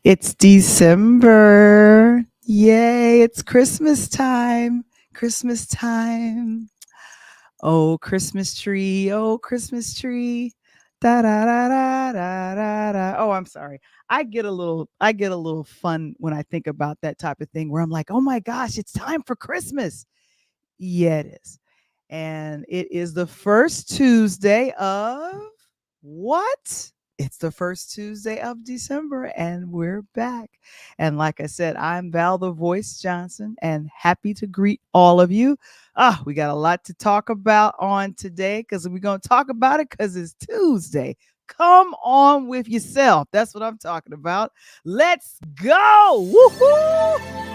It's December. Yay, it's Christmas time. Christmas time. Oh, Christmas tree. Oh, Christmas tree. Da da da da da da da. Oh, I'm sorry. I get a little fun when I think about that type of thing where I'm like, "Oh my gosh, it's time for Christmas." Yeah, it is. And it is the first Tuesday of what? It's the first Tuesday of December, and we're back. And like I said, I'm Val the Voice Johnson, and happy to greet all of you. We got a lot to talk about on today because we're going to talk about it because it's Tuesday. Come on with yourself. That's what I'm talking about. Let's go. Woohoo!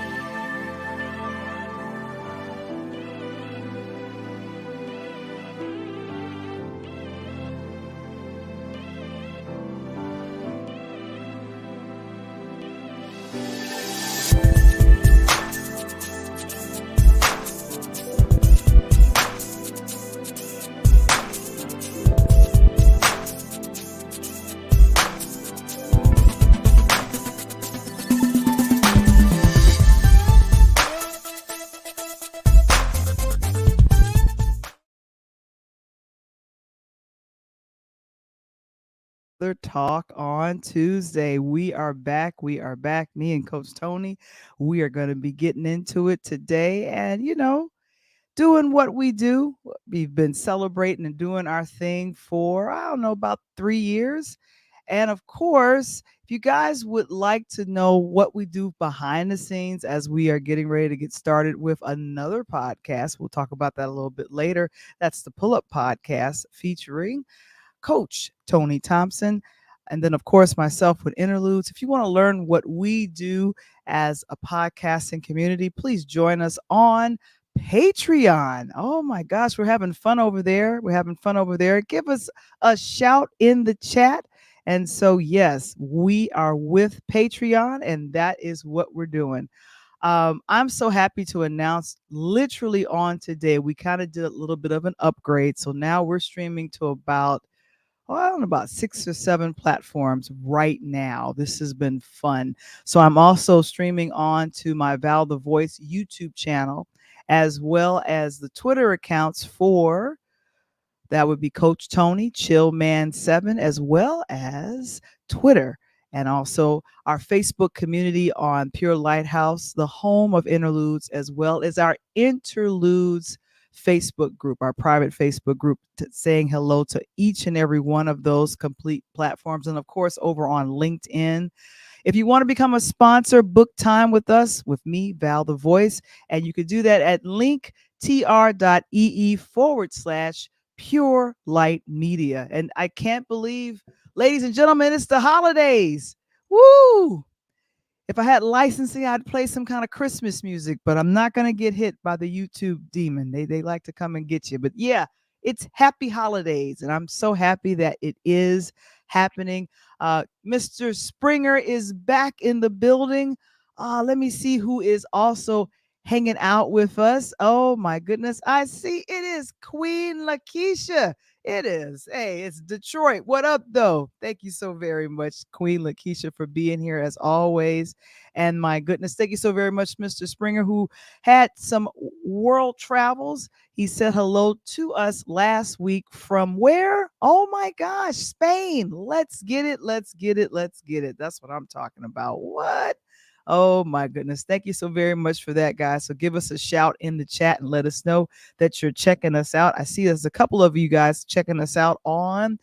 Talk on Tuesday. We are back. We are back. Me and Coach Tony. We are going to be getting into it today and, doing what we do. We've been celebrating and doing our thing for, I don't know, about 3 years. And of course, if you guys would like to know what we do behind the scenes as we are getting ready to get started with another podcast, we'll talk about that a little bit later. That's the Pull Up Podcast featuring Coach Tony Thompson. And then, of course, myself with Interludes. If you want to learn what we do as a podcasting community, please join us on Patreon. Oh my gosh, we're having fun over there. We're having fun over there. Give us a shout in the chat. And so, yes, we are with Patreon, and that is what we're doing. I'm so happy to announce literally on today, we kind of did a little bit of an upgrade. So now we're streaming to about I don't know, about 6 or 7 platforms right now. This has been fun. So I'm also streaming on to my Val the Voice YouTube channel, as well as the Twitter accounts for that would be Coach Tony, Chillman7, as well as Twitter. And also our Facebook community on Pure Lighthouse, the home of Interludes, as well as our Interludes Facebook group, our private Facebook group, saying hello to each and every one of those complete platforms. And of course, over on LinkedIn. If you want to become a sponsor, book time with us, with me, Val the Voice. And you could do that at linktr.ee/Pure Light Media. And I can't believe, ladies and gentlemen, it's the holidays. Woo! If I had licensing, I'd play some kind of Christmas music, but I'm not going to get hit by the YouTube demon. They like to come and get you. But yeah, it's happy holidays, and I'm so happy that it is happening. Mr. Springer is back in the building. Let me see who is also hanging out with us. Oh my goodness. I see it is Queen Lakeisha. It is. Hey, it's Detroit. What up, though? Thank you so very much, Queen Lakeisha, for being here as always. And my goodness, thank you so very much, Mr. Springer, who had some world travels. He said hello to us last week from where? Oh my gosh, Spain. Let's get it. Let's get it. Let's get it. That's what I'm talking about. What? Oh my goodness. Thank you so very much for that, guys. So give us a shout in the chat and let us know that you're checking us out. I see there's a couple of you guys checking us out on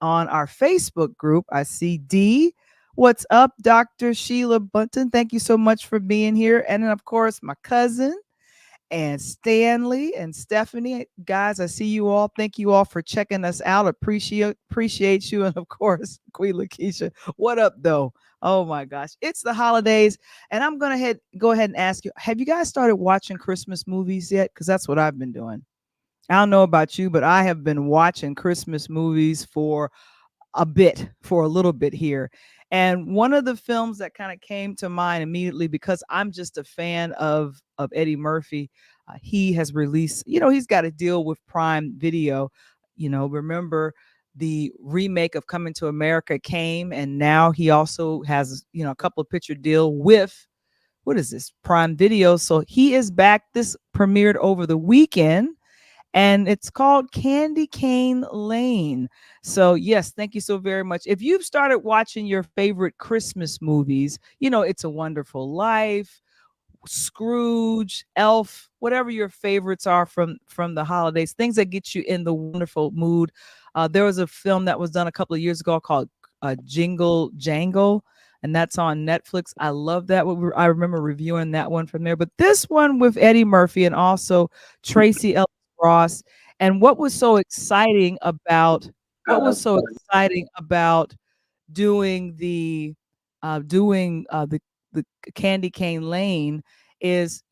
our Facebook group. I see D. What's up, Dr. Sheila Bunton? Thank you so much for being here. And then, of course, my cousin and Stanley and Stephanie. Guys, I see you all. Thank you all for checking us out. Appreciate you. And of course, Queen Lakeisha. What up, though? Oh my gosh. It's the holidays. And I'm going to go ahead and ask you, have you guys started watching Christmas movies yet? Because that's what I've been doing. I don't know about you, but I have been watching Christmas movies for a little bit here. And one of the films that kind of came to mind immediately, because I'm just a fan of Eddie Murphy, he has released, he's got to deal with Prime Video. Remember the remake of Coming to America came, and now he also has, a couple of picture deal with, what is this, Prime Video. So he is back. This premiered over the weekend, and it's called Candy Cane Lane. So yes, thank you so very much. If you've started watching your favorite Christmas movies, It's a Wonderful Life, Scrooge, Elf, whatever your favorites are from the holidays, things that get you in the wonderful mood. There was a film that was done a couple of years ago called Jingle Jangle, and that's on Netflix. I love that. I remember reviewing that one from there. But this one with Eddie Murphy and also Tracy Ellis Ross. And what was so exciting about doing the Candy Cane Lane is,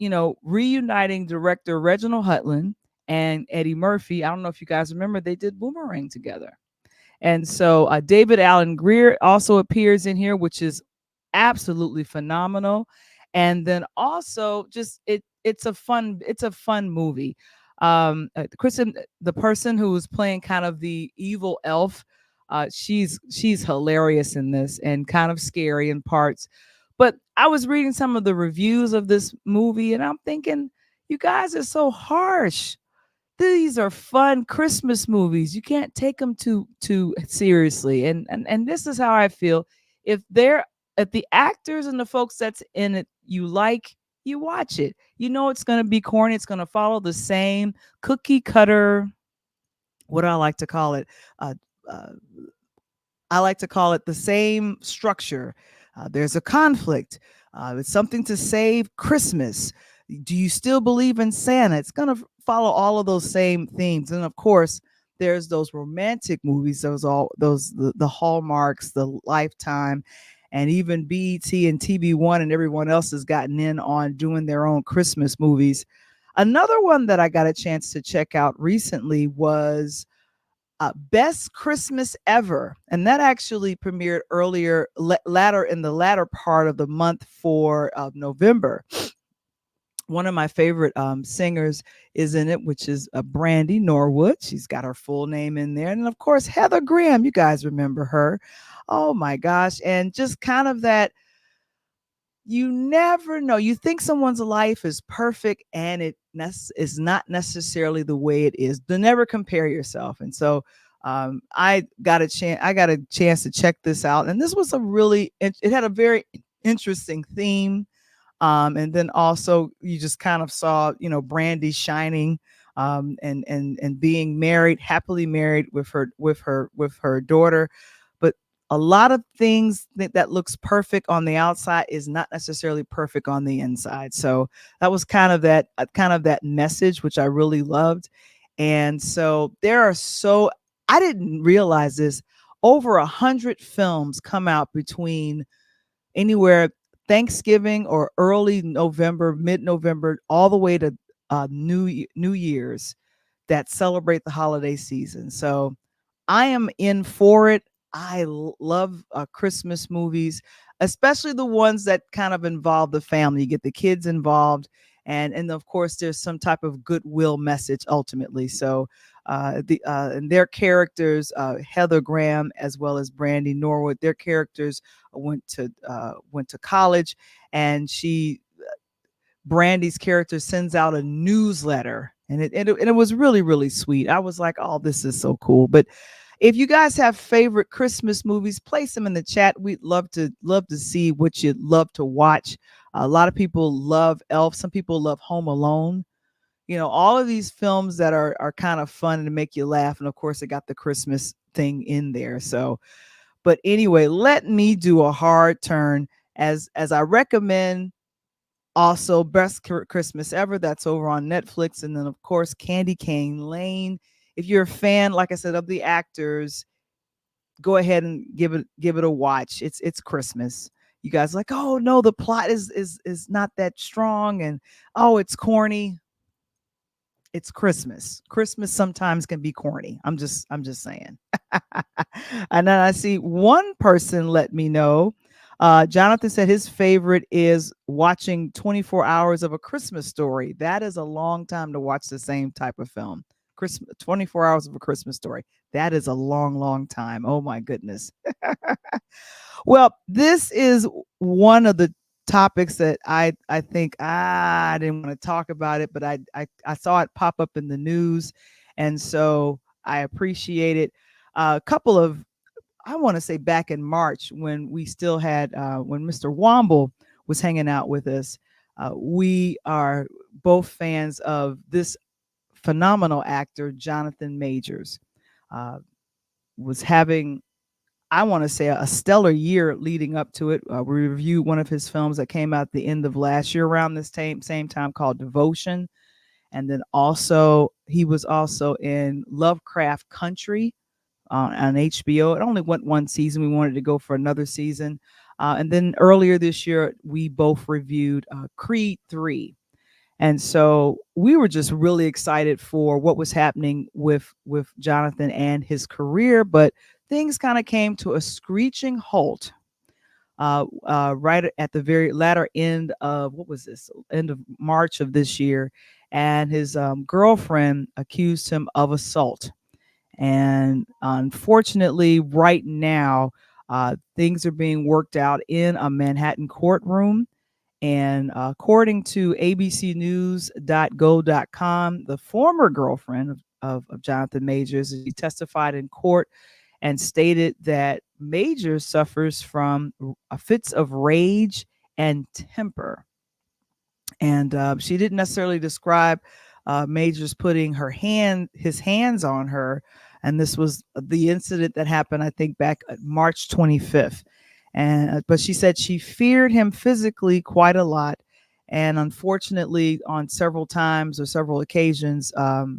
reuniting director Reginald Hudlin and Eddie Murphy. I don't know if you guys remember, they did Boomerang together. And so David Allen Greer also appears in here, which is absolutely phenomenal. And then also just it's a fun movie. Kristen, the person who was playing kind of the evil elf, she's hilarious in this and kind of scary in parts. But I was reading some of the reviews of this movie, and I'm thinking, you guys are so harsh. These are fun Christmas movies. You can't take them too seriously. And this is how I feel. If the actors and the folks that's in it you like, you watch it. It's going to be corny. It's going to follow the same cookie cutter. What do I like to call it? I like to call it the same structure. There's a conflict. It's something to save Christmas. Do you still believe in Santa? It's going to follow all of those same themes. And of course, there's those romantic movies, the Hallmarks, the Lifetime, and even BET and TV1 and everyone else has gotten in on doing their own Christmas movies. Another one that I got a chance to check out recently was Best Christmas Ever, and that actually premiered in the latter part of the month for November. One of my favorite singers is in it, which is Brandy Norwood. She's got her full name in there, and of course Heather Graham. You guys remember her? Oh my gosh! And just kind of that. You never know. You think someone's life is perfect, and it is not necessarily the way it is. To never compare yourself. And so I got a chance to check this out, and this was it had a very interesting theme. And then also you just kind of saw, Brandy shining and being happily married with her daughter. But a lot of things that looks perfect on the outside is not necessarily perfect on the inside. So that was kind of that message, which I really loved. And so I didn't realize this, over 100 films come out between anywhere Thanksgiving or early November, mid-November, all the way to New Year's, that celebrate the holiday season. So I am in for it. I love Christmas movies, especially the ones that kind of involve the family. You get the kids involved, and of course there's some type of goodwill message ultimately. So and their characters, Heather Graham as well as Brandy Norwood, their characters went to college, and Brandy's character sends out a newsletter, and it was really, really sweet. I was like, oh, this is so cool. But if you guys have favorite Christmas movies, place them in the chat. We'd love to see what you'd love to watch. A lot of people love Elf. Some people love Home Alone. All of these films that are kind of fun and to make you laugh. And of course, it got the Christmas thing in there. So, but anyway, let me do a hard turn as I recommend also Best Christmas Ever. That's over on Netflix. And then of course, Candy Cane Lane. If you're a fan, like I said, of the actors, go ahead and give it a watch. It's Christmas. You guys are like, oh no, the plot is not that strong, and oh, it's corny. It's Christmas. Christmas sometimes can be corny. I'm just saying. And then I see one person let me know. Jonathan said his favorite is watching 24 Hours of a Christmas Story. That is a long time to watch the same type of film. Christmas, 24 hours of A Christmas Story. That is a long, long time. Oh my goodness. Well, this is one of the topics that I think I didn't want to talk about it, but I saw it pop up in the news, and so I appreciate it. A couple of, I want to say back in March when we still had when Mr. Womble was hanging out with us. We are both fans of this phenomenal actor, Jonathan Majors. Was having, I want to say, a stellar year leading up to it. We reviewed one of his films that came out at the end of last year around this same time, called Devotion. And then also, he was also in Lovecraft Country on HBO. It only went one season. We wanted to go for another season. And then earlier this year, we both reviewed Creed 3. And so we were just really excited for what was happening with Jonathan and his career. But things kind of came to a screeching halt right at the very latter end of, what was this, end of March of this year. And his girlfriend accused him of assault. And unfortunately, right now, things are being worked out in a Manhattan courtroom. And according to abcnews.go.com, the former girlfriend of Jonathan Majors, she testified in court and stated that Majors suffers from fits of rage and temper. And she didn't necessarily describe Majors putting his hands on her. And this was the incident that happened, I think, back March 25th. But she said she feared him physically quite a lot. And unfortunately, on several occasions,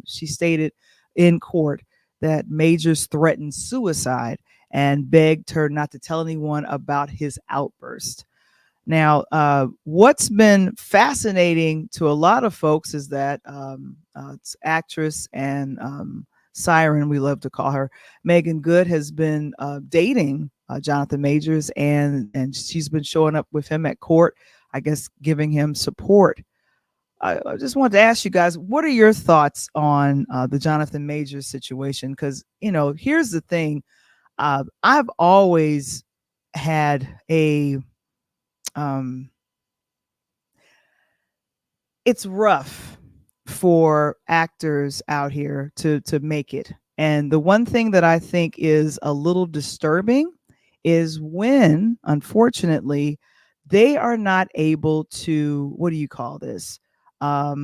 she stated in court that Majors threatened suicide and begged her not to tell anyone about his outburst. Now, what's been fascinating to a lot of folks is that it's actress and siren, we love to call her, Megan Good, has been dating Jonathan Majors, and she's been showing up with him at court, I guess, giving him support. I just wanted to ask you guys, what are your thoughts on the Jonathan Majors situation? Because, here's the thing. I've always had it's rough for actors out here to make it. And the one thing that I think is a little disturbing is when, unfortunately, they are not able to, what do you call this? That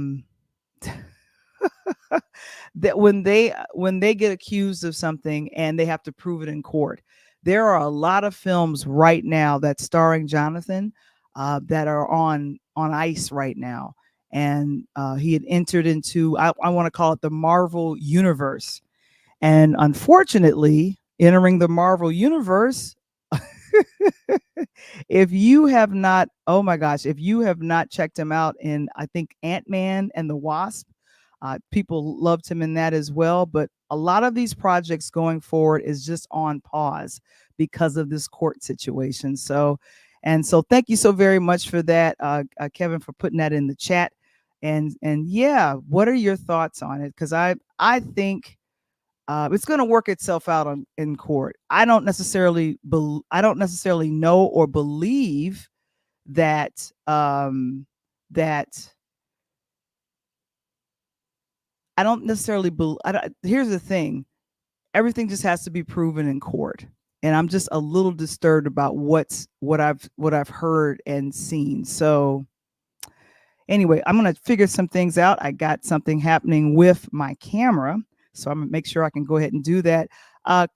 when they get accused of something and they have to prove it in court. There are a lot of films right now that's starring Jonathan that are on ice right now. And he had entered into, I want to call it the Marvel universe. And unfortunately, entering the Marvel universe, if you have not, oh my gosh, if you have not checked him out in, I think, Ant-Man and the Wasp, people loved him in that as well. But a lot of these projects going forward is just on pause because of this court situation. So thank you so very much for that, Kevin, for putting that in the chat. And yeah, what are your thoughts on it? Because I think it's going to work itself out in court. I don't necessarily know or believe that I don't necessarily believe. Here's the thing: everything just has to be proven in court, and I'm just a little disturbed about what I've heard and seen. So anyway, I'm going to figure some things out. I got something happening with my camera, so I'm going to make sure I can go ahead and do that.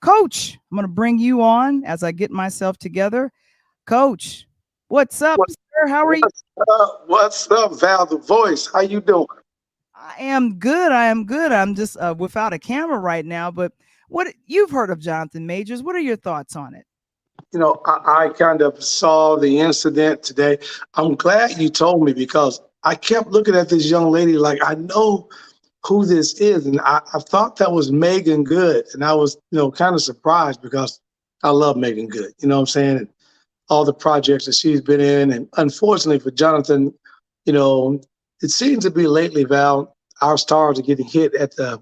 Coach, I'm going to bring you on as I get myself together. Coach, what's up, sir? How are you? What's up, Val the Voice? How you doing? I am good. I'm just without a camera right now, but what you've heard of Jonathan Majors. What are your thoughts on it? I kind of saw the incident today. I'm glad you told me because I kept looking at this young lady like I know who this is. And I thought that was Megan Good. And I was, kind of surprised because I love Megan Good, you know what I'm saying? And all the projects that she's been in. And unfortunately for Jonathan, it seems to be lately, Val, our stars are getting hit at the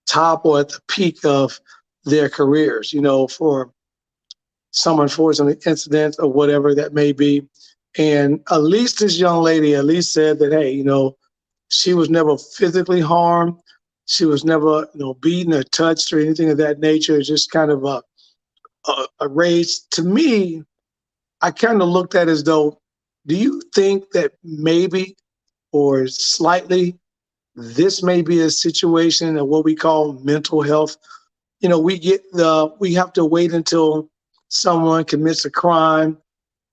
top or at the peak of their careers, for some unfortunate incident or whatever that may be. And at least this young lady at least said that, hey, she was never physically harmed. She was never, beaten or touched or anything of that nature. It's just kind of a rage. To me, I kind of looked at it as though, do you think that maybe or slightly this may be a situation of what we call mental health? We have to wait until someone commits a crime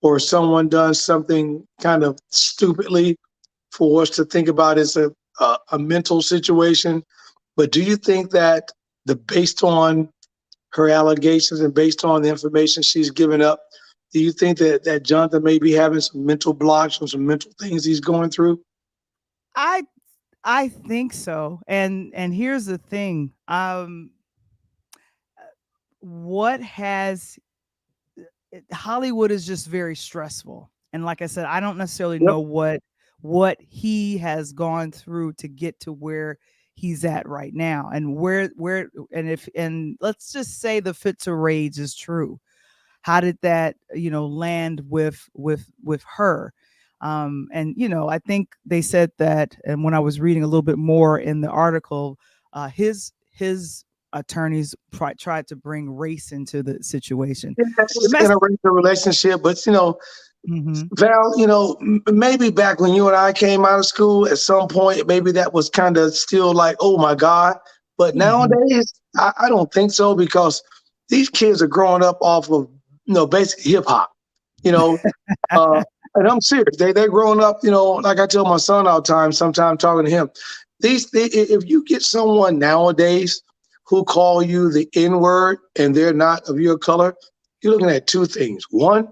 or someone does something kind of stupidly for us to think about as a mental situation. But do you think that based on her allegations and based on the information she's given up, do you think that Jonathan may be having some mental blocks or some mental things he's going through? I think so. And here's the thing. What has Hollywood is just very stressful. And like I said, I don't necessarily Yep. know what he has gone through to get to where he's at right now, and where and let's just say the fits of rage is true. How did that land with her? And I think they said that, and when I was reading a little bit more in the article, his attorneys tried to bring race into the situation. Yeah, it's in a racial relationship, but Val, maybe back when you and I came out of school, at some point, maybe that was kind of still like, oh my God. But nowadays, I don't think so, because these kids are growing up off of, basic hip hop, and I'm serious. They're growing up, like I tell my son all the time, sometimes talking to him, if you get someone nowadays who call you the N-word and they're not of your color, you're looking at two things. One,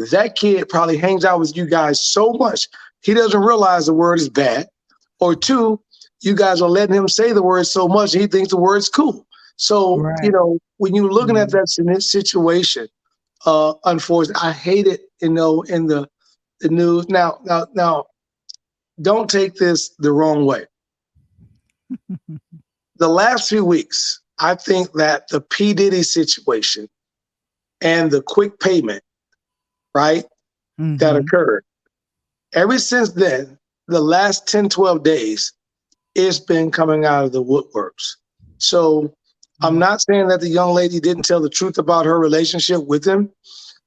that kid probably hangs out with you guys so much, he doesn't realize the word is bad. Or two, you guys are letting him say the word so much, he thinks the word's cool. So, right. When you're looking at that in this situation, unfortunately, I hate it, in the news. Now, don't take this the wrong way. The last few weeks, I think that the P. Diddy situation and the quick payment, right, that occurred, ever since then, the last 10, 12 days, it's been coming out of the woodworks. So I'm not saying that the young lady didn't tell the truth about her relationship with him,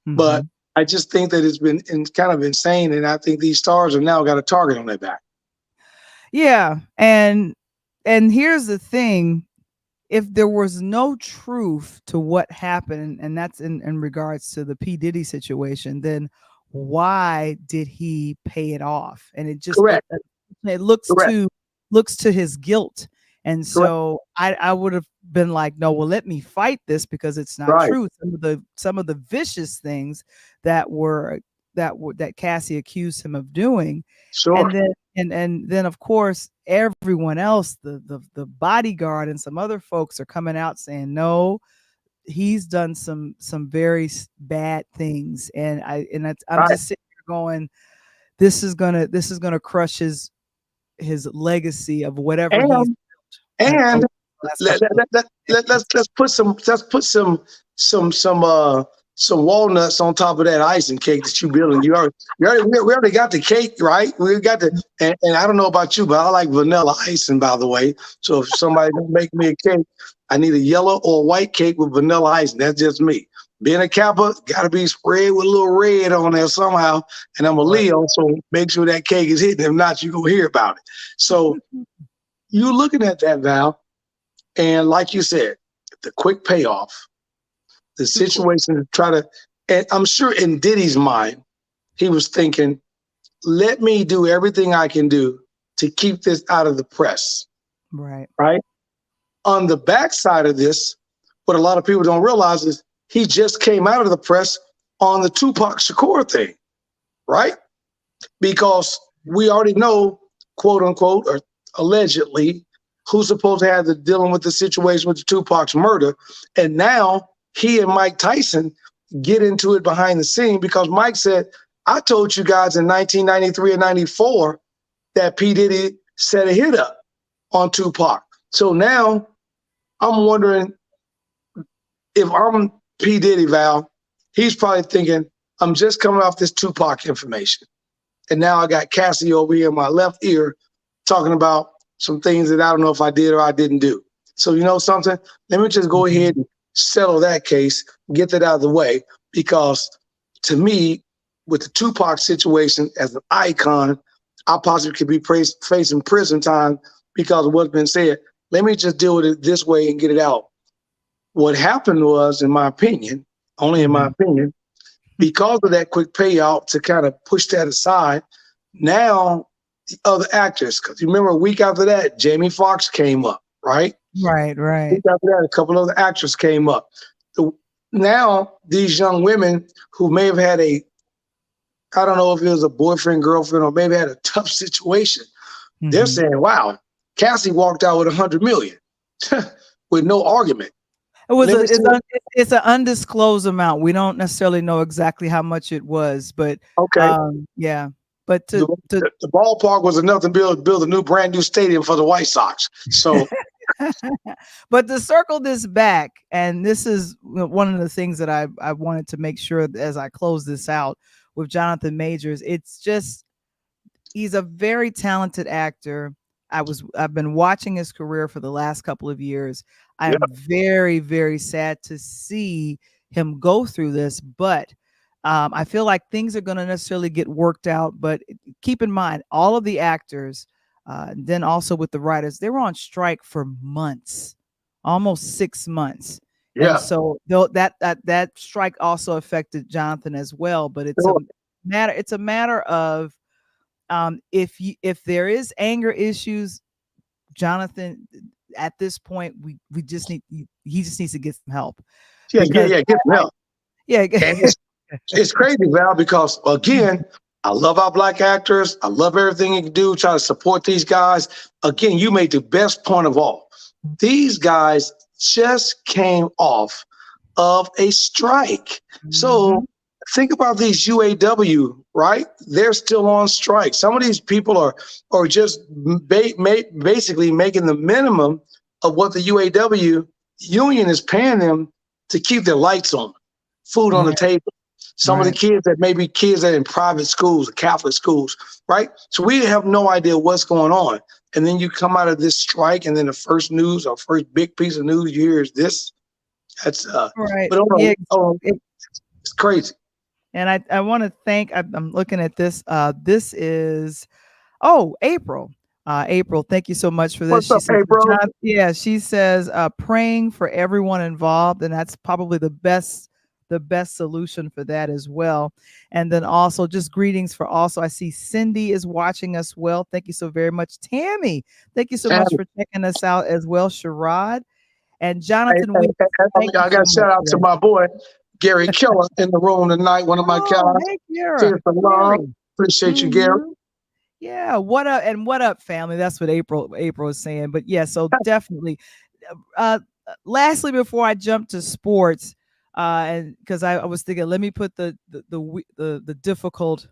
but I just think that it's been kind of insane. And I think these stars have now got a target on their back. Yeah. And here's the thing. If there was no truth to what happened, and that's in regards to the P. Diddy situation, then why did he pay it off? And it just it looks to his guilt. And so I would have been like, no, well, let me fight this, because it's not true. Some of the vicious things that Cassie accused him of doing. Sure. And then of course everyone else, the bodyguard and some other folks are coming out saying, no, he's done some very bad things. And I'm just sitting here going, this is gonna crush his legacy of whatever he's built. And let's put some walnuts on top of that icing cake that you building. We already got the cake, right? We got and I don't know about you, but I like vanilla icing, by the way. So if somebody don't make me a cake, I need a yellow or white cake with vanilla icing. That's just me. Being a Kappa, got to be sprayed with a little red on there somehow. And I'm a Leo, so make sure that cake is hitting. If not, you're going to hear about it. So you're looking at that, Val, and like you said, the quick payoff, the situation to try to, and I'm sure in Diddy's mind, he was thinking, let me do everything I can do to keep this out of the press. Right. On the backside of this, what a lot of people don't realize is he just came out of the press on the Tupac Shakur thing, right? Because we already know, quote unquote, or allegedly, who's supposed to have the dealing with the situation with the Tupac's murder. And now he and Mike Tyson get into it behind the scene, because Mike said, I told you guys in 1993 and 94 that P. Diddy set a hit up on Tupac. So now I'm wondering if I'm P. Diddy, Val, he's probably thinking, I'm just coming off this Tupac information. And now I got Cassie over here in my left ear talking about some things that I don't know if I did or I didn't do. So you know something? Let me just go ahead and settle that case, get that out of the way, because to me, with the Tupac situation as an icon, I possibly could be facing prison time because of what's been said. Let me just deal with it this way and get it out. What happened was, in my opinion, only in my opinion, because of that quick payout to kind of push that aside, now the other actors, because you remember a week after that, Jamie Foxx came up, right? Right. A week after that, a couple other actors came up. Now these young women who may have had I don't know if it was a boyfriend, girlfriend, or maybe had a tough situation, they're saying, wow, Cassie walked out with $100 million with no argument. It's an undisclosed amount. We don't necessarily know exactly how much it was, but okay. Yeah. But the ballpark was enough to build a brand new stadium for the White Sox. So, but to circle this back, and this is one of the things that I wanted to make sure as I close this out with Jonathan Majors. It's just, he's a very talented actor. I've been watching his career for the last couple of years. I am very, very sad to see him go through this, but I feel like things are going to necessarily get worked out. But keep in mind, all of the actors, then also with the writers, they were on strike for months, almost 6 months. Yeah. And so that strike also affected Jonathan as well. But it's a matter of if there is anger issues, Jonathan, at this point, he just needs to get some help. Get some help. It's crazy, Val, because again, I love our Black actors. I love everything you can do, try to support these guys. Again, you made the best point of all. These guys just came off of a strike. So think about these UAW, right? They're still on strike. Some of these people are just basically making the minimum of what the UAW union is paying them to keep their lights on, food on the table. Some of the kids that may be kids that are in private schools, Catholic schools, right? So we have no idea what's going on. And then you come out of this strike, and then the first news or first big piece of news you hear is this. That's right. But it's crazy. And I want to thank. I'm looking at this. This is April. April, thank you so much for this. What's up, April? She says praying for everyone involved, and that's probably the best solution for that as well. And then also just greetings for I see Cindy is watching us well. Thank you so very much. Tammy, thank you so much for checking us out as well. Sherrod and Jonathan. I got a shout out to my boy, Gary Killer, in the room tonight. One of my guys. Hey, Gary. Appreciate you, Gary. Yeah. What up, family? That's what April is saying. But yeah, so definitely. Lastly, before I jump to sports, and because I was thinking, let me put the difficult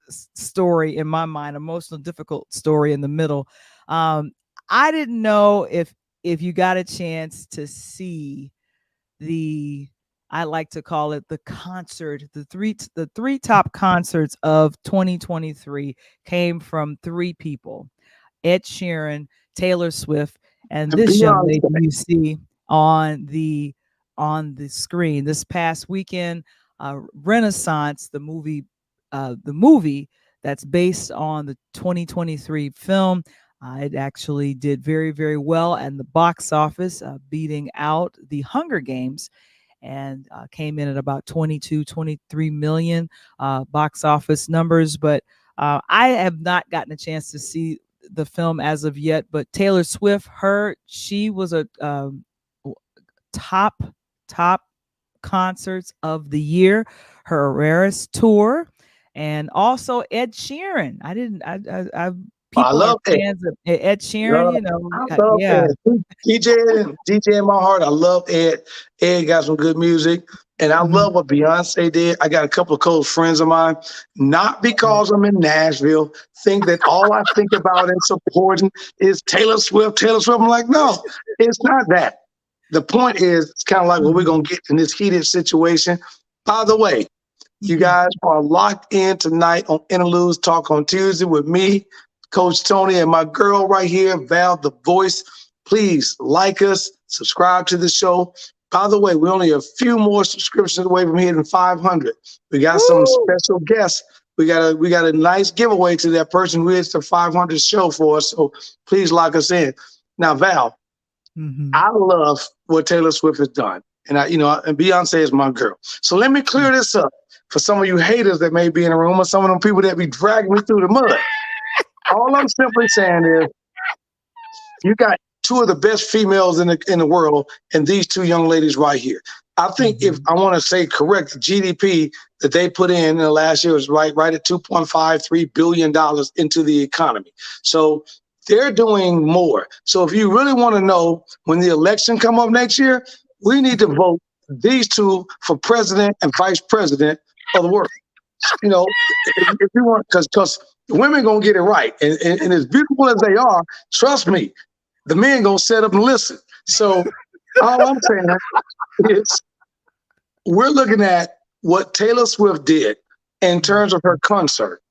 story in my mind, emotional difficult story in the middle. I didn't know if you got a chance to see I like to call it the concert. The three top concerts of 2023 came from three people: Ed Sheeran, Taylor Swift, and this young lady you see on the screen this past weekend. Renaissance, the movie that's based on the 2023 film. It actually did very, very well at the box office, beating out The Hunger Games, and came in at about 23 million box office numbers. But I have not gotten a chance to see the film as of yet. But Taylor Swift, she was a top concerts of the year, her Eras tour, and also Ed Sheeran. I love fans of Ed Sheeran. I love Ed. DJ in my heart. I love Ed. Ed got some good music, and I love what Beyonce did. I got a couple of close friends of mine, not because I'm in Nashville, think that all I think about and supporting is Taylor Swift. I'm like, no, it's not that. the point is, it's kind of like what we're going to get in this heated situation. By the way, you guys are locked in tonight on Interludes Talk on Tuesday with me, Coach Tony, and my girl right here, Val, the voice. Please like us, subscribe to the show. By the way, we're only a few more subscriptions away from hitting 500. We got some special guests. We got a nice giveaway to that person who hits the 500 show for us. So please lock us in. Now, Val, I love what Taylor Swift has done. And and Beyonce is my girl. So let me clear this up for some of you haters that may be in the room or some of them people that be dragging me through the mud. All I'm simply saying is you got two of the best females in the world and these two young ladies right here. I think if I want to say correct, the GDP that they put in the last year was right at $2.53 billion into the economy. So they're doing more. So if you really want to know when the election come up next year, we need to vote these two for president and vice president of the world. If you want, because the women gonna get it right, and as beautiful as they are, trust me, the men gonna set up and listen. So all I'm saying is we're looking at what Taylor Swift did in terms of her concert,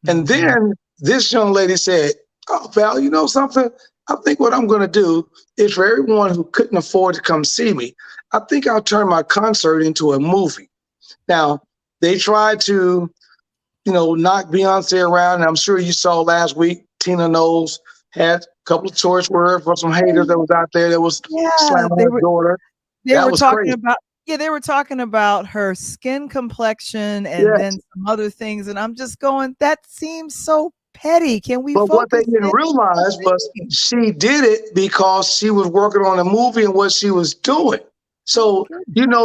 and then this young lady said, "Oh, Val, you know something? I think what I'm going to do is for everyone who couldn't afford to come see me, I think I'll turn my concert into a movie." Now, they tried to, knock Beyonce around. And I'm sure you saw last week, Tina Knowles had a couple of choice words for some haters that was out there that was slamming her daughter. They were talking about her skin complexion and then some other things. And I'm just going, that seems so petty. Can we? But what they didn't realize was she did it because she was working on a movie and what she was doing. So,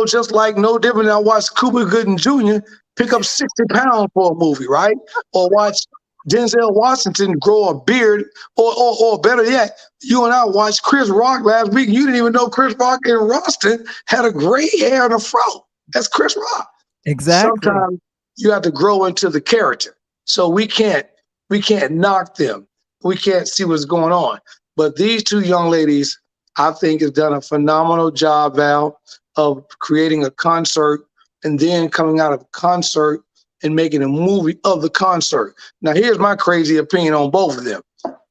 just like no different than I watched Cuba Gooding Jr. pick up 60 pounds for a movie, right? Or watch Denzel Washington grow a beard, or better yet, you and I watched Chris Rock last week. You didn't even know Chris Rock in Rustin had a gray hair and a fro. That's Chris Rock. Exactly. Sometimes you have to grow into the character. So we can't knock them. We can't see what's going on. But these two young ladies, I think, have done a phenomenal job, Val, of creating a concert and then coming out of a concert and making a movie of the concert. Now, here's my crazy opinion on both of them.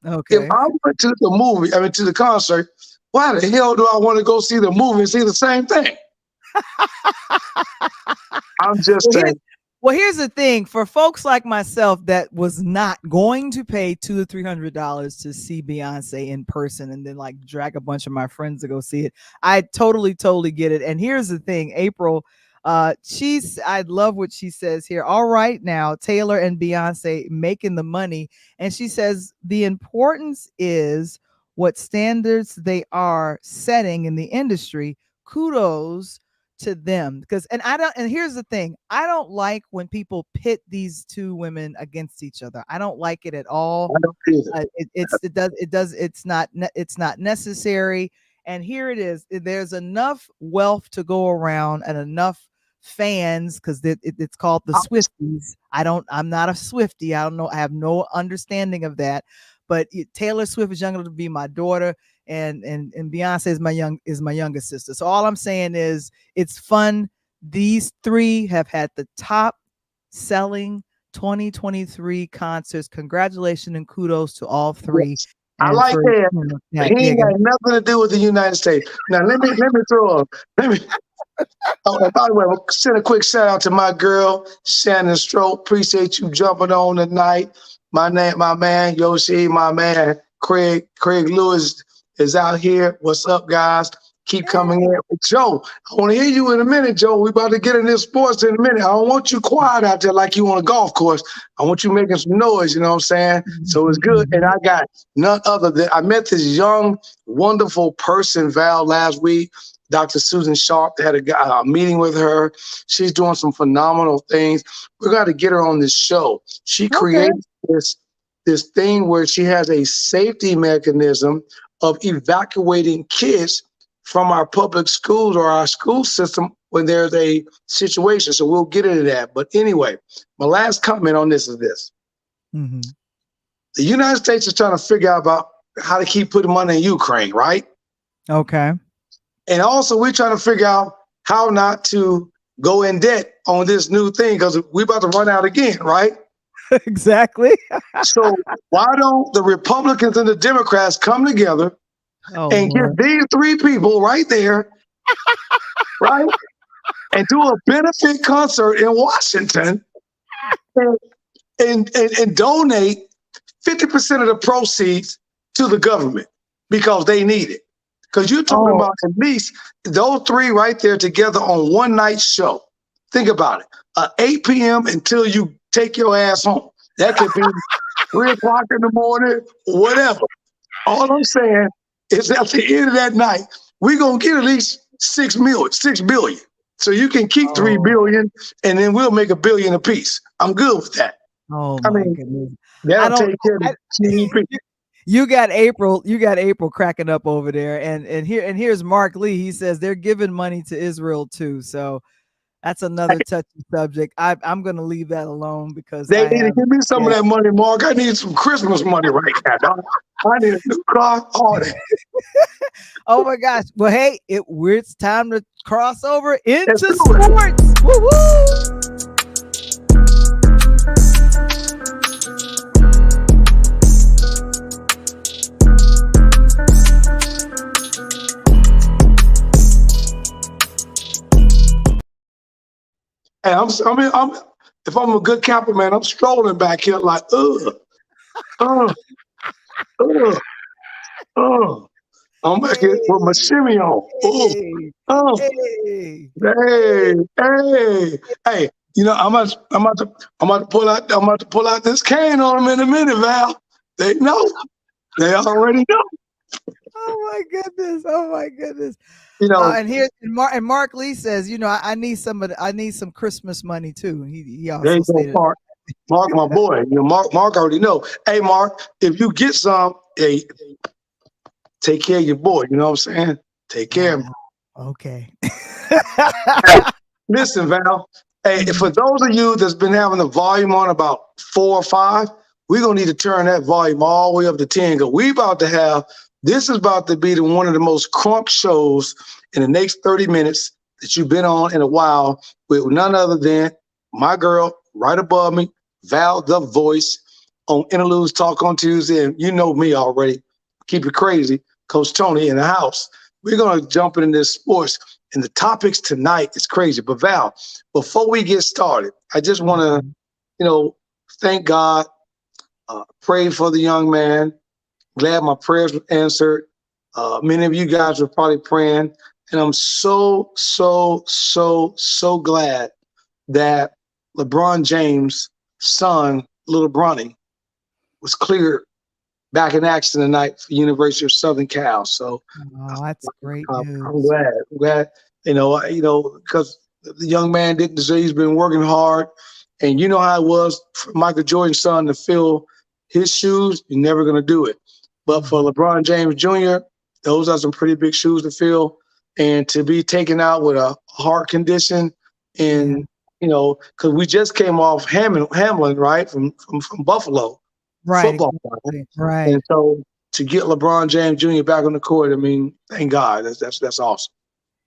Okay. If I went to the concert, why the hell do I want to go see the movie and see the same thing? I'm just saying. Well, here's the thing. For folks like myself that was not going to pay $200 to $300 to see Beyonce in person and then like drag a bunch of my friends to go see it, I totally get it. And here's the thing, April, I love what she says here. All right, now Taylor and Beyonce making the money, and she says the importance is what standards they are setting in the industry. Kudos to them, because and here's the thing, I don't like when people pit these two women against each other. I don't like it at all. It's not necessary. And here it is, there's enough wealth to go around and enough fans, because it's called the Swifties. I'm not a Swiftie. I don't know. I have no understanding of that. But Taylor Swift is younger to be my daughter, and Beyonce is my youngest sister. So all I'm saying is it's fun. These three have had the top selling 2023 concerts. Congratulations and kudos to all three. Yes. I like that. He ain't got nothing to do with the United States. Now let me throw up. Oh, by the way, we'll send a quick shout out to my girl Shannon Stroke. Appreciate you jumping on tonight. My man Yoshi, my man Craig Lewis is out here. What's up, guys? Keep coming in. Joe, I want to hear you in a minute, Joe. We about to get in this sports in a minute. I don't want you quiet out there like you on a golf course. I want you making some noise, you know what I'm saying? So it's good. And I got none other than, I met this young, wonderful person, Val, last week. Dr. Susan Sharp, they had a meeting with her. She's doing some phenomenal things. We're going to get her on this show. She created this thing where she has a safety mechanism of evacuating kids from our public schools or our school system when there's a situation. So we'll get into that. But anyway, my last comment on this is this. Mm-hmm. The United States is trying to figure out about how to keep putting money in Ukraine, right? Okay. And also, we're trying to figure out how not to go in debt on this new thing because we're about to run out again, right? Exactly. So why don't the Republicans and the Democrats come together and Lord. get these three people right there, right? And do a benefit concert in Washington and donate 50% of the proceeds to the government because they need it. Because you're talking about at least those three right there together on one night show. Think about it. 8 p.m. until you take your ass home. That could be 3 o'clock in the morning, whatever. All I'm saying is at the end of that night, we're going to get at least 6 billion. So you can keep 3 billion and then we'll make $1 billion apiece. I'm good with that. Oh my goodness. That'll take care of the GDP. You got April cracking up over there. And here's Mark Lee. He says they're giving money to Israel too. So that's another touchy subject. I'm going to leave that alone because they need to give me some of that money, Mark. I need some Christmas money right now, dog. I need a new car, all that. Oh my gosh. Well, hey, it's time to cross over into sports. Woo-hoo! Hey, if I'm a good capper, man, I'm strolling back here like, I'm back here with my shimmy on. Hey. You know, I'm about to pull out this cane on them in a minute, Val. They know. They already know. Oh my goodness. You know, and Mark Lee says, you know, I need some Christmas money too. He also stated, Mark, my boy. You know, Mark already know. Hey, Mark, if you get some, hey, take care of your boy. You know what I'm saying? Take care of him. Okay. Hey, listen, Val. Hey, for those of you that's been having the volume on about 4 or 5, we're gonna need to turn that volume all the way up to 10 because this is about to be one of the most crunk shows in the next 30 minutes that you've been on in a while with none other than my girl right above me, Val the Voice, on Interludes Talk on Tuesday. And you know me already. Keep it crazy. Coach Tony in the house. We're going to jump into this sports. And the topics tonight is crazy. But Val, before we get started, I just want to, thank God, pray for the young man. Glad my prayers were answered. Many of you guys were probably praying. And I'm so glad that LeBron James' son, little Bronny, was cleared back in action tonight for University of Southern Cal. So that's great news. I'm glad, because the young man didn't deserve. He's been working hard. And you know how it was for Michael Jordan's son to fill his shoes. You're never going to do it. But for LeBron James Jr., those are some pretty big shoes to fill. And to be taken out with a heart condition and, because we just came off Hamlin, right, from Buffalo. Right. Football. Right. And so to get LeBron James Jr. back on the court, I mean, thank God. That's awesome.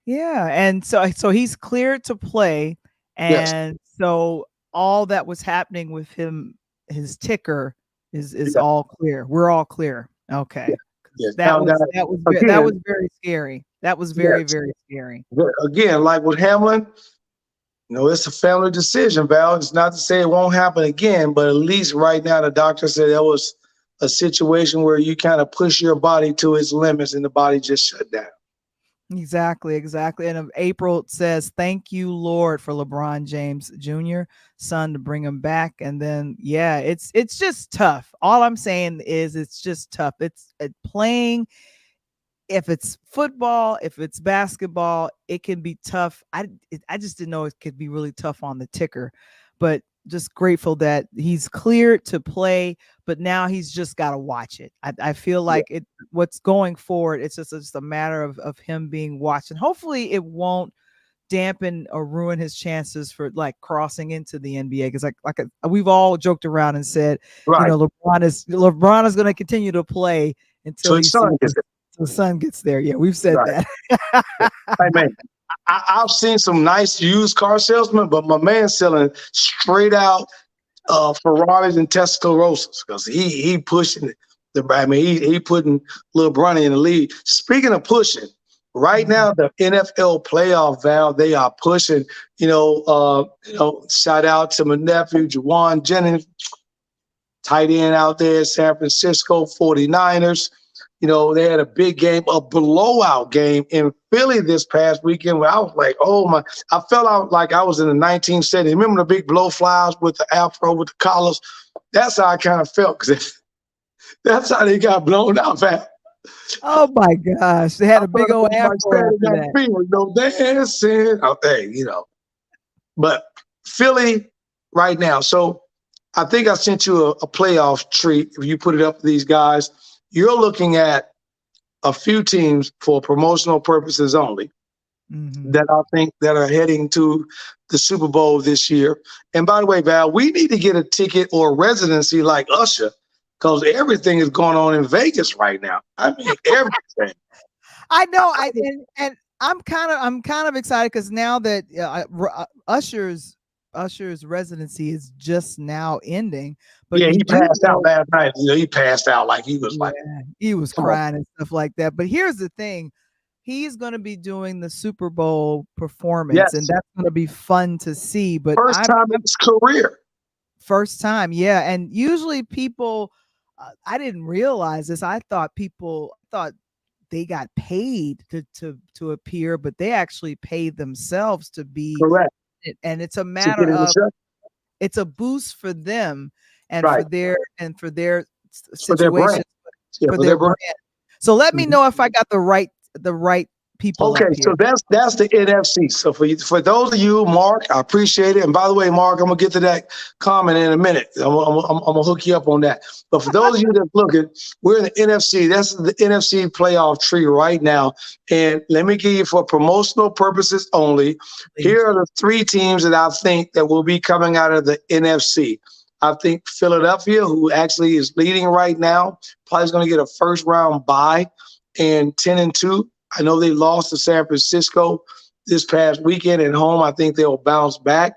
Yeah. And so he's cleared to play. And so all that was happening with him, his ticker is all clear. We're all clear. Okay. Yes. That was very scary. That was very scary. Again, like with Hamlin, it's a family decision, Val. It's not to say it won't happen again, but at least right now the doctor said that was a situation where you kind of push your body to its limits and the body just shut down. Exactly. And April says, thank you, Lord, for LeBron James Jr. son to bring him back. And then, it's just tough. All I'm saying is it's just tough. It's playing. If it's football, if it's basketball, it can be tough. I just didn't know it could be really tough on the ticker, but just grateful that he's cleared to play, but now he's just got to watch it. I feel like what's going forward, it's just a matter of him being watched, and hopefully it won't dampen or ruin his chances for like crossing into the NBA. Because like we've all joked around and said, LeBron is going to continue to play until the sun gets there. Yeah, we've said Right. that. Hey, man, I've seen some nice used car salesmen, but my man's selling straight out Ferraris and Tuscaroras because he pushing the. I mean, he putting Lil Bronny in the lead. Speaking of pushing, right now the NFL playoff valve they are pushing. Shout out to my nephew Juwan Jennings, tight end out there, San Francisco 49ers. They had a big game, a blowout game in Philly this past weekend where I was like, oh my, I felt out like I was in the 1970s. Remember the big blowflies with the afro, with the collars? That's how I kind of felt because that's how they got blown out, man. Oh my gosh, they had a big old Like afro after Saturday Night that. Fever, no dancing out there, But Philly right now. So I think I sent you a playoff treat. If you put it up for these guys, you're looking at a few teams for promotional purposes only that I think that are heading to the Super Bowl this year. And by the way, Val, we need to get a ticket or a residency like Usher because everything is going on in Vegas right now. I mean, everything. I know. And I'm kind of excited because now that Usher's residency is just now ending. But Yeah, he passed out last night. He passed out like he was he was crying and stuff like that. But here's the thing. He's going to be doing the Super Bowl performance, and that's going to be fun to see. But first time in his career. First time, yeah. And usually people, I didn't realize this. I thought they got paid to appear, but they actually paid themselves to be correct. And it's a matter of it's a boost for them and for their situation, for their brand. So let me know if I got the right people. Okay, so that's the NFC. So for those of you, Mark, I appreciate it. And by the way, Mark, I'm gonna get to that comment in a minute. I'm gonna hook you up on that. But for those of you that's looking, we're in the NFC. That's the NFC playoff tree right now. And let me give you, for promotional purposes only, here are the three teams that I think that will be coming out of the NFC. I think Philadelphia, who actually is leading right now, probably is going to get a first round bye, and 10-2. I know they lost to San Francisco this past weekend at home. I think they'll bounce back.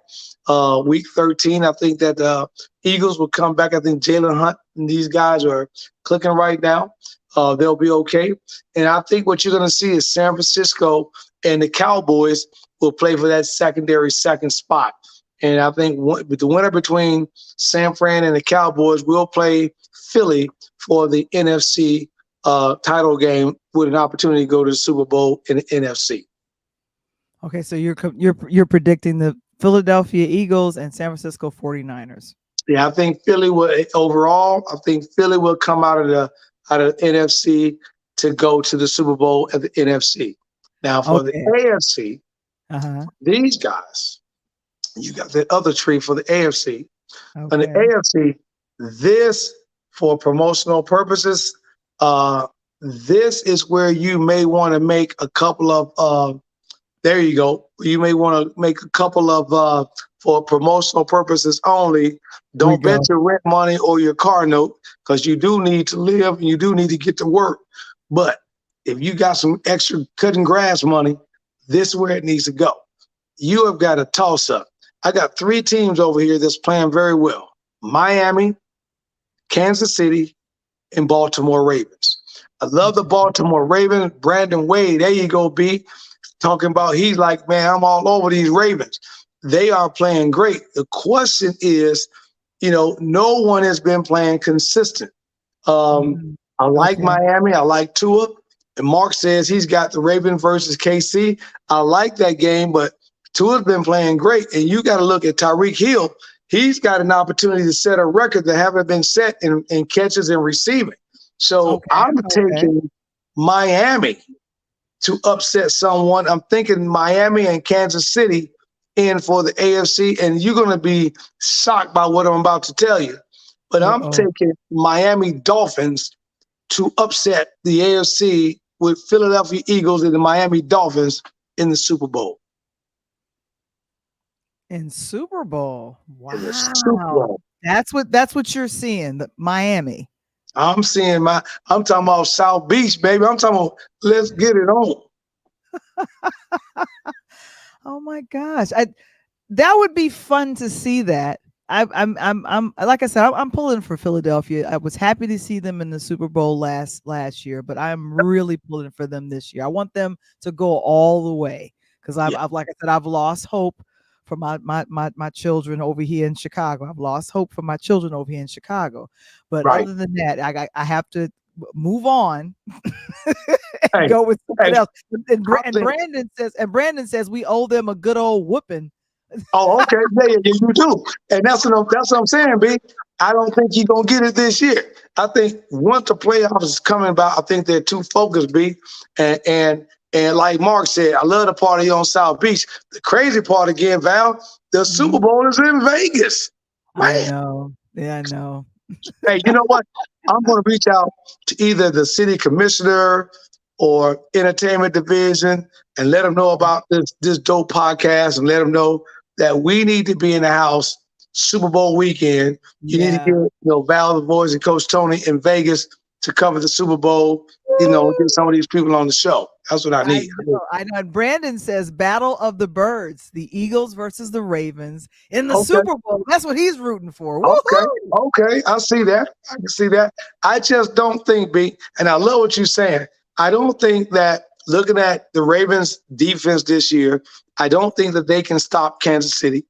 Week 13, I think that the Eagles will come back. I think Jalen Hunt and these guys are clicking right now. They'll be okay. And I think what you're going to see is San Francisco and the Cowboys will play for that secondary second spot. And I think the winner between San Fran and the Cowboys will play Philly for the NFC title game with an opportunity to go to the Super Bowl in the NFC. Okay, so you're predicting the Philadelphia Eagles and San Francisco 49ers. Yeah, I think Philly will come out of the NFC to go to the Super Bowl at the NFC. Now for the AFC, these guys, you got the other tree for the AFC. Okay. And the AFC, this for promotional purposes, this is where you may want to make a couple of there you go. You may want to make a couple of for promotional purposes only. Don't bet your rent money or your car note, because you do need to live and you do need to get to work. But if you got some extra cutting grass money, this is where it needs to go. You have got a toss up. I got three teams over here that's playing very well: Miami, Kansas City, and Baltimore Ravens. I love the Baltimore Ravens. Brandon Wade, there you go, B. Talking about, he's like, man, I'm all over these Ravens. They are playing great. The question is, no one has been playing consistent. I like Miami. I like Tua. And Mark says he's got the Ravens versus KC. I like that game, but Tua's been playing great. And you got to look at Tyreek Hill. He's got an opportunity to set a record that haven't been set in catches and receiving. So I'm taking Miami to upset someone. I'm thinking Miami and Kansas City in for the AFC, and you're going to be shocked by what I'm about to tell you. But I'm taking Miami Dolphins to upset the AFC with Philadelphia Eagles and the Miami Dolphins in the Super Bowl. In Super Bowl. Wow. Super Bowl. That's what you're seeing, the Miami. I'm talking about South Beach, baby. I'm talking about let's get it on. Oh my gosh. That would be fun to see that. I'm like I said, I'm pulling for Philadelphia. I was happy to see them in the Super Bowl last year, but I'm really pulling for them this year. I want them to go all the way because Yeah. I've like I said, I've lost hope for my children over here in Chicago. I've lost hope for my children over here in Chicago. But Right. other than that, I have to move on Hey, and go with someone hey, else. And I think- Brandon says we owe them a good old whooping. Oh, okay. Yeah, you do. And that's what I'm saying, B. I don't think you're gonna get it this year. I think once the playoffs is coming about, I think they're too focused, B. And like Mark said, I love the party on South Beach. The crazy part again, Val, the Super Bowl is in Vegas. I Man. know. Yeah, I know. Hey, you know what? I'm gonna reach out to either the city commissioner or entertainment division and let them know about this dope podcast and let them know that we need to be in the house Super Bowl weekend. You need to get Val the Voice and Coach Tony in Vegas to cover the Super Bowl. Get some of these people on the show. That's what I need. I know. And Brandon says Battle of the Birds, the Eagles versus the Ravens in the Okay. Super Bowl. That's what he's rooting for. Okay. I see that. I can see that. I just don't think, B, and I love what you're saying. I don't think that looking at the Ravens defense this year, I don't think that they can stop Kansas City.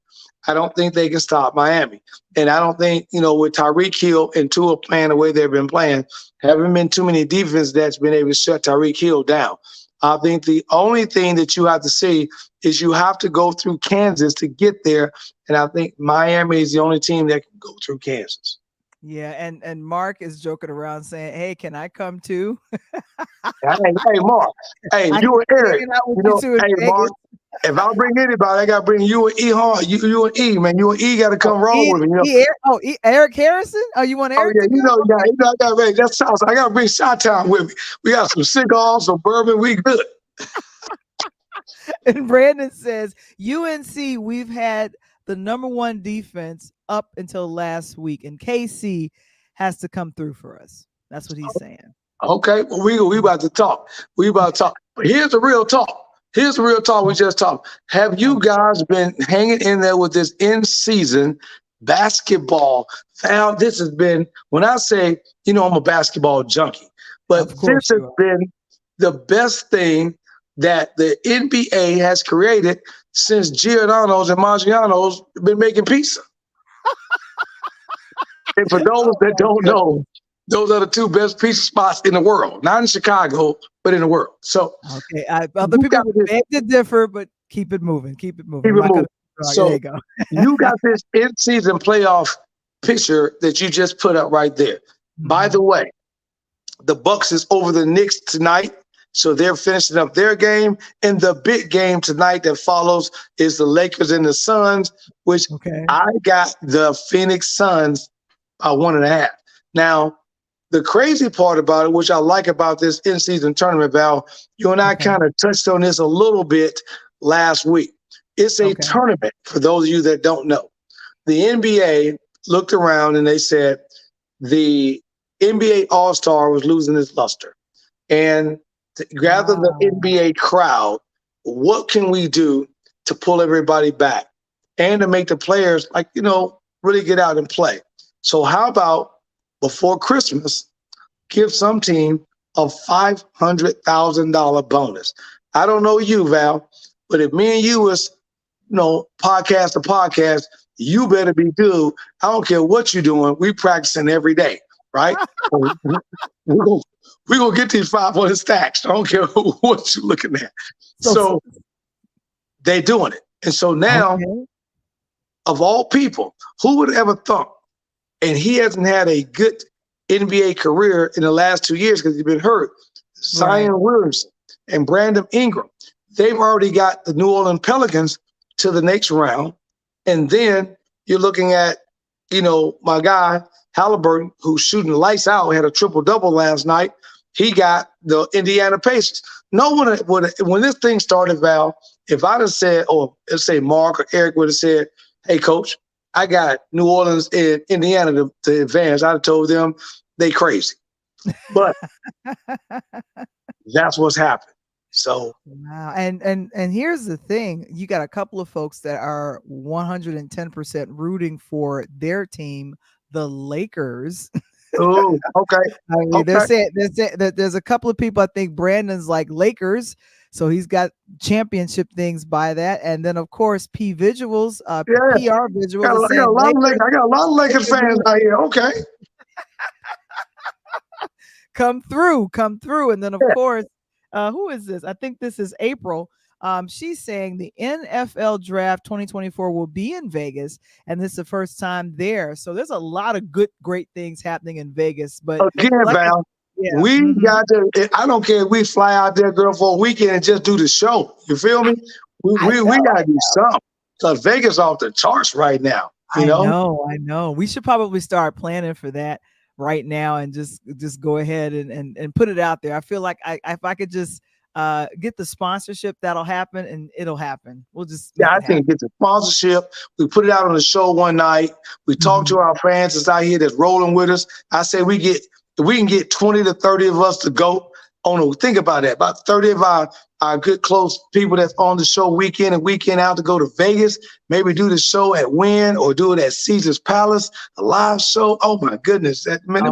I don't think they can stop Miami. And I don't think, with Tyreek Hill and Tua playing the way they've been playing, haven't been too many defenses that's been able to shut Tyreek Hill down. I think the only thing that you have to see is you have to go through Kansas to get there. And I think Miami is the only team that can go through Kansas. Yeah, and Mark is joking around saying, "Hey, can I come too?" Hey, Mark. Hey, you and Eric. Hey, Mark. If I bring anybody, I gotta bring you and E hard. You and E, man. You and E gotta come roll with me. Eric Harrison? Oh, you want Eric? I gotta bring that's sauce. I gotta bring Shot-Town with me. We got some cigars, some bourbon. We good. And Brandon says, UNC, we've had the #1 defense up until last week, and KC has to come through for us. That's what he's saying. Okay, well, we about to talk. But here's the real talk. We just talked. Have you guys been hanging in there with this in-season basketball? This has been, when I say, I'm a basketball junkie, but this has been the best thing that the NBA has created since Giordano's and Maggiano's been making pizza. And for those that don't know, those are the two best pizza spots in the world. Not in Chicago, but in the world. So, okay, other people would beg to differ, but keep it moving. So, there you go. You got this in-season playoff picture that you just put up right there. Mm-hmm. By the way, the Bucks is over the Knicks tonight, so they're finishing up their game. And the big game tonight that follows is the Lakers and the Suns, which I got the Phoenix Suns by 1.5. Now, the crazy part about it, which I like about this in-season tournament, Val, you and I kind of touched on this a little bit last week. It's a tournament, for those of you that don't know. The NBA looked around and they said the NBA All-Star was losing its luster. And to gather the NBA crowd, what can we do to pull everybody back and to make the players, really get out and play? So how about before Christmas, give some team a $500,000 bonus? I don't know you, Val, but if me and you was, podcast to podcast, you better be good. I don't care what you're doing. We practicing every day, right? We're going to get these 500 stacks. I don't care what you're looking at. So they're doing it. And so now, of all people, who would ever thought? And he hasn't had a good NBA career in the last 2 years because he's been hurt. Zion Williamson and Brandon Ingram, they've already got the New Orleans Pelicans to the next round. And then you're looking at, my guy, Halliburton, who's shooting lights out, had a triple-double last night. He got the Indiana Pacers. No one would, when this thing started, Val, if I'd have said, or let's say Mark or Eric would have said, hey, coach, I got New Orleans and Indiana to advance, I'd have told them they crazy. But that's what's happened. So wow. And here's the thing. You got a couple of folks that are 110% rooting for their team, the Lakers. oh, okay. I mean, they're saying that there's a couple of people. I think Brandon's like Lakers, so he's got championship things by that. And then of course P Visuals, Yeah. PR Visuals, I got a lot of Lakers fans out here. Okay. come through. And then of course, who is this? I think this is April. She's saying the NFL draft 2024 will be in Vegas, and this is the first time there. So there's a lot of great things happening in Vegas. But again, Val, we got to. I don't care if we fly out there, girl, for a weekend and just do the show. You feel me? We got to do something because Vegas off the charts right now. You know? I know. We should probably start planning for that right now and just go ahead and put it out there. I feel like if I could just get the sponsorship, that'll happen, and it'll happen. We'll just I think get the sponsorship. We put it out on the show one night. We talk to our fans that's out here that's rolling with us. I say we can get 20 to 30 of us to go on. Think about that. About 30 of our good close people that's on the show weekend and weekend out to go to Vegas. Maybe do the show at Wynn or do it at Caesar's Palace, a live show. Oh my goodness, that would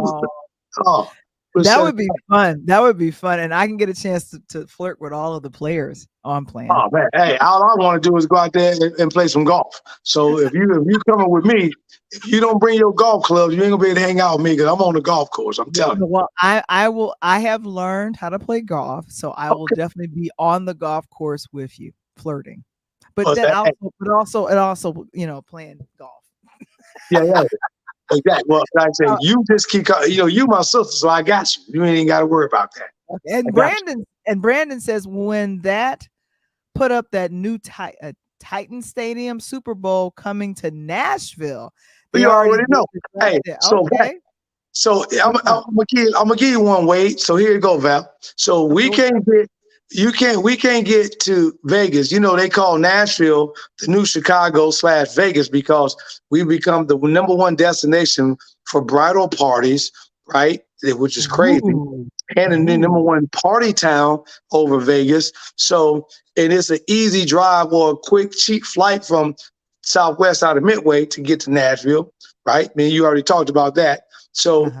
be fun. That would be fun. And I can get a chance to flirt with all of the players on plan. Oh man, hey, all I want to do is go out there and play some golf. So if you coming with me, if you don't bring your golf clubs, you ain't gonna be able to hang out with me because I'm on the golf course. I'm telling you. Well, I will. I have learned how to play golf, so I will definitely be on the golf course with you, flirting. But also, playing golf. Yeah. Exactly. Well, like I say, you just keep, you my sister, so I got you. You ain't got to worry about that. And Brandon says when that put up that new Titan Stadium Super Bowl coming to Nashville, you already know. Hey, so I'm gonna give you one, Wade. So here you go, Val. So we can't get to Vegas. They call Nashville the new Chicago/Vegas because we become the number one destination for bridal parties, right? Which is crazy. And the number one party town over Vegas. So, and it's an easy drive or a quick, cheap flight from Southwest out of Midway to get to Nashville, right? I mean, you already talked about that. So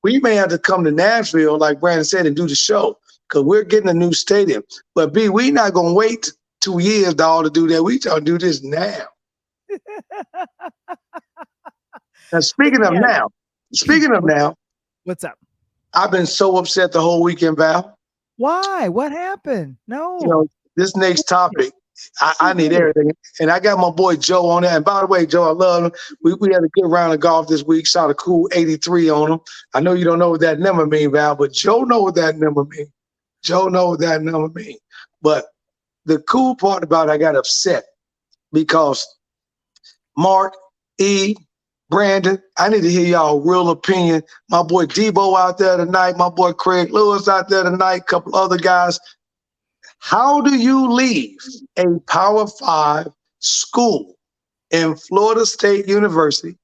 we may have to come to Nashville, like Brandon said, and do the show. Because we're getting a new stadium. But we not going to wait 2 years, dog, to do that. We trying to do this now. Now, speaking of now. What's up? I've been so upset the whole weekend, Val. Why? What happened? No. This next topic, I need everything. And I got my boy Joe on there. And by the way, Joe, I love him. We had a good round of golf this week. Shot a cool 83 on him. I know you don't know what that number means, Val, but Joe know what that number means. But the cool part about it, I got upset because Mark, E, Brandon, I need to hear y'all real opinion. My boy Debo out there tonight, my boy Craig Lewis out there tonight, a couple other guys. How do you leave a Power 5 school in Florida State University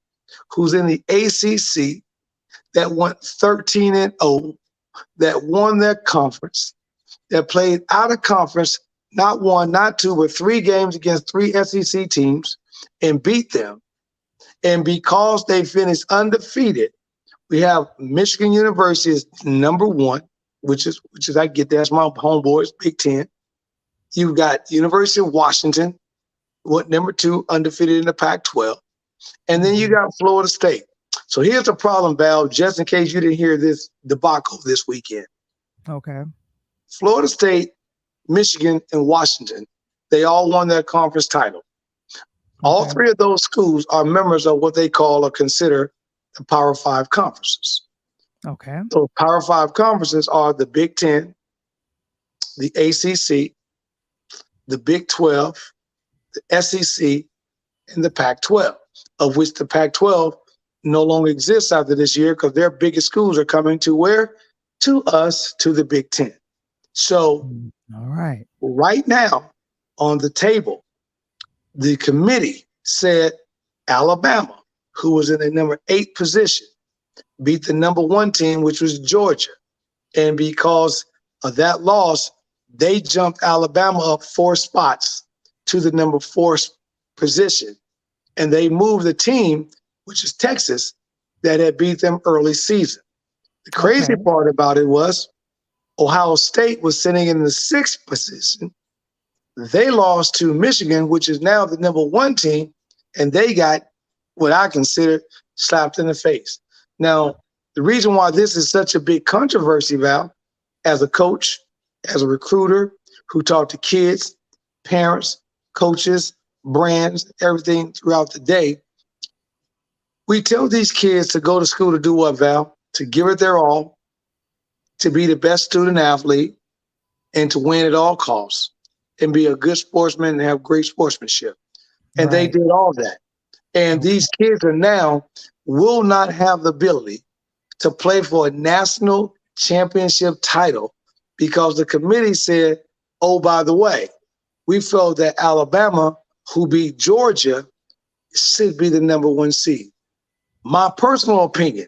who's in the ACC that went 13-0, that won their conference, that played out of conference, not one, not two, but 3 games against 3 SEC teams and beat them. And because they finished undefeated, we have Michigan University is number 1, which is I get that. That's my homeboys, Big Ten. You've got University of Washington, number 2, undefeated in the Pac-12. And then you got Florida State. So here's the problem, Val, just in case you didn't hear this debacle this weekend. Okay. Florida State, Michigan, and Washington, they all won their conference title. All 3 of those schools are members of what they call or consider the Power 5 conferences. Okay. So Power 5 conferences are the Big Ten, the ACC, the Big 12, the SEC, and the Pac-12, of which the Pac-12 no longer exists after this year because their biggest schools are coming to where? To us, to the Big Ten. So right now on the table, the committee said Alabama, who was in the number 8 position, beat the number 1 team, which was Georgia. And because of that loss, they jumped Alabama up 4 spots to the number 4 position. And they moved the team, which is Texas, that had beat them early season. The crazy part about it was Ohio State was sitting in the 6th position. They lost to Michigan, which is now the number 1 team, and they got what I consider slapped in the face. Now, the reason why this is such a big controversy, Val, as a coach, as a recruiter who talked to kids, parents, coaches, brands, everything throughout the day, we tell these kids to go to school to do what, Val? To give it their all, to be the best student athlete, and to win at all costs, and be a good sportsman and have great sportsmanship. And they did all that. And these kids are now will not have the ability to play for a national championship title because the committee said, oh, by the way, we felt that Alabama, who beat Georgia, should be the number 1 seed. My personal opinion,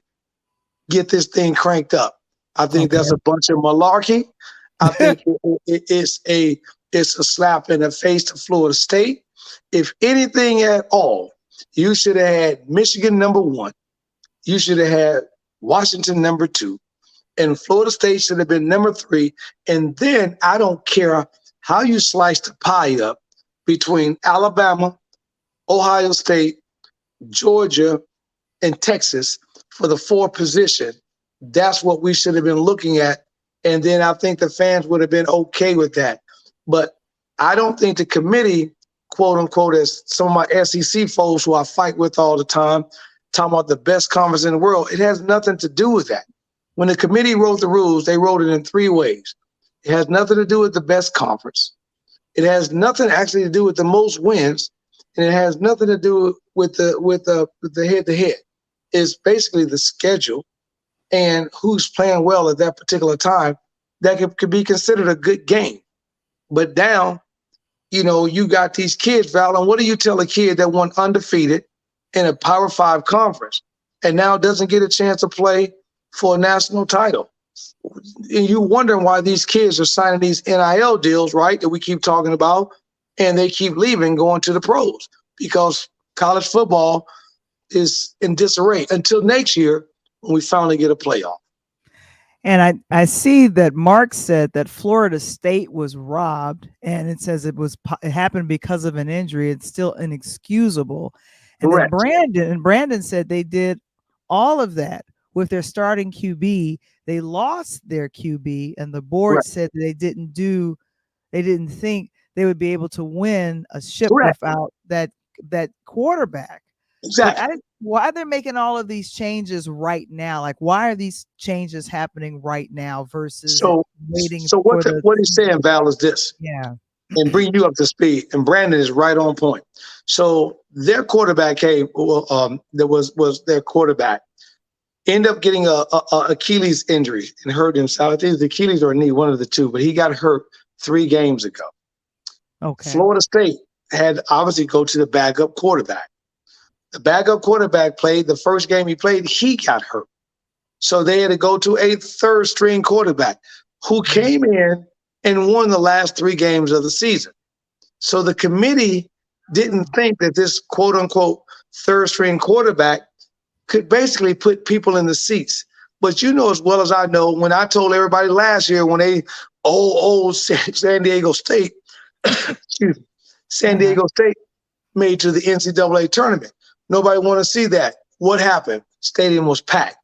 get this thing cranked up. I think that's a bunch of malarkey. I think it's a slap in the face to Florida State. If anything at all, you should have had Michigan number 1. You should have had Washington number 2. And Florida State should have been number 3. And then I don't care how you slice the pie up between Alabama, Ohio State, Georgia, and Texas for the 4th position. That's what we should have been looking at. And then I think the fans would have been okay with that. But I don't think the committee, quote unquote, as some of my SEC folks who I fight with all the time, talking about the best conference in the world, it has nothing to do with that. When the committee wrote the rules, they wrote it in 3 ways. It has nothing to do with the best conference. It has nothing actually to do with the most wins, and it has nothing to do with the head-to-head. It's basically the schedule and who's playing well at that particular time that could be considered a good game. But now, you got these kids, Val, and what do you tell a kid that went undefeated in a Power 5 conference and now doesn't get a chance to play for a national title? And you wondering why these kids are signing these NIL deals, right, that we keep talking about, and they keep leaving, going to the pros, because college football is in disarray until next year when we finally get a playoff. And I see that Mark said that Florida State was robbed, and it says it happened because of an injury. It's still inexcusable. And Correct. then Brandon said they did all of that with their starting QB. They lost their QB, and the board said they didn't think they would be able to win a ship without that quarterback. Exactly. Why they're making all of these changes right now? Like, why are these changes happening right now versus waiting? So what he's saying, Val, is this. Yeah. And bring you up to speed. And Brandon is right on point. So their quarterback that was their quarterback, ended up getting a Achilles injury and hurt himself. I think it was Achilles or knee, one of the two, but he got hurt 3 games ago. Okay. Florida State had obviously go to the backup quarterback. The backup quarterback played the first game he played, he got hurt. So they had to go to a 3rd string quarterback who came in and won the last 3 games of the season. So the committee didn't think that this quote unquote 3rd string quarterback could basically put people in the seats. But you know as well as I know, when I told everybody last year when they San Diego State, San Diego State made to the NCAA tournament. Nobody want to see that. What happened? Stadium was packed.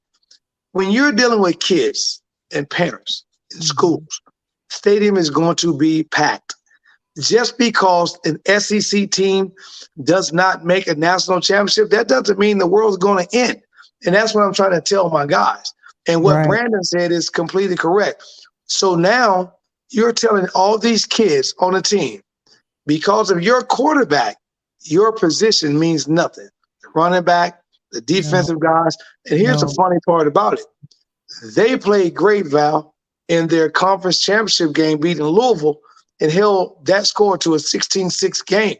When you're dealing with kids and parents in schools, stadium is going to be packed. Just because an SEC team does not make a national championship, that doesn't mean the world's going to end. And that's what I'm trying to tell my guys. And what Brandon said is completely correct. So now you're telling all these kids on the team, because of your quarterback, your position means nothing. The running back, the defensive guys. And here's the funny part about it. They played great, Val, in their conference championship game, beating Louisville, and held that score to a 16-6 game.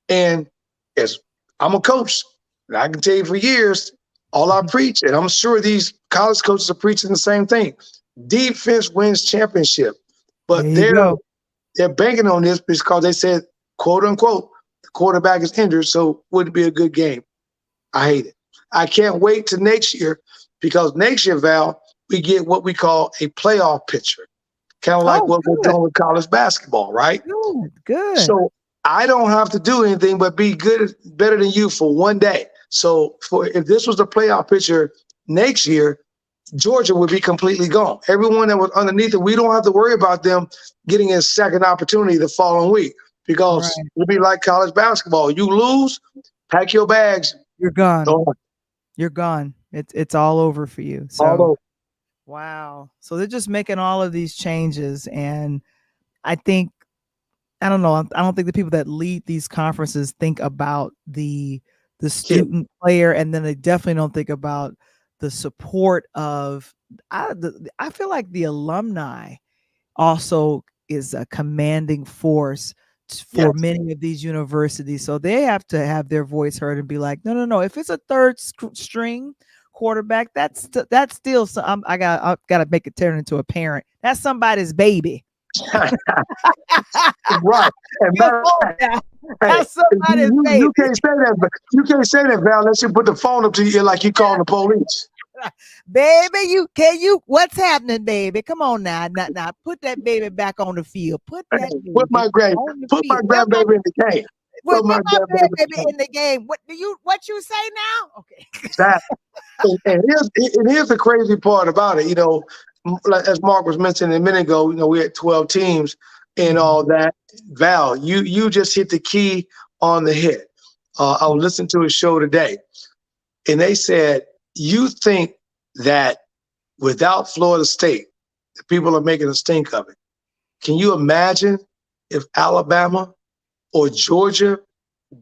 And as I'm a coach, and I can tell you for years, All I preach, and I'm sure these college coaches are preaching the same thing. Defense wins championship. There But you go. they're banking on this because they said, quote unquote, the quarterback is injured, so would it be a good game? I hate it. I can't wait to next year because next year, Val, we get what we call a playoff picture, kind of like Oh, what we're good. doing with college basketball, right? Good. So I don't have to do anything but be better than you for one day. So if this was the playoff picture next year, Georgia would be completely gone. Everyone that was underneath it, we don't have to worry about them getting a second opportunity the following week because Right. it'll be like college basketball. You lose, pack your bags. You're gone. Go on. You're gone. It's all over for you. So All over. wow. So they're just making all of these changes. And I think, I don't know, I don't think the people that lead these conferences think about the student player, and then they definitely don't think about the support of, I feel like the alumni also is a commanding force for many of these universities. So they have to have their voice heard and be like, no. If it's a third string quarterback, that's still I gotta make it turn into a parent. That's somebody's baby. Right. And that's somebody's baby. You can't say that, but you can't say that, Val, unless you put the phone up to you like you calling the police. Baby, what's happening, baby? Come on now. Put that baby back on the field. Put my grandbaby in the game. Put my grandbaby in the game. What you say now? Okay. And here's the crazy part about it. You know, as Mark was mentioning a minute ago, you know, we had 12 teams and all that. Val, you just hit the key on the head. I was listening to a show today, and they said, you think that without Florida State, the people are making a stink of it. Can you imagine if Alabama or Georgia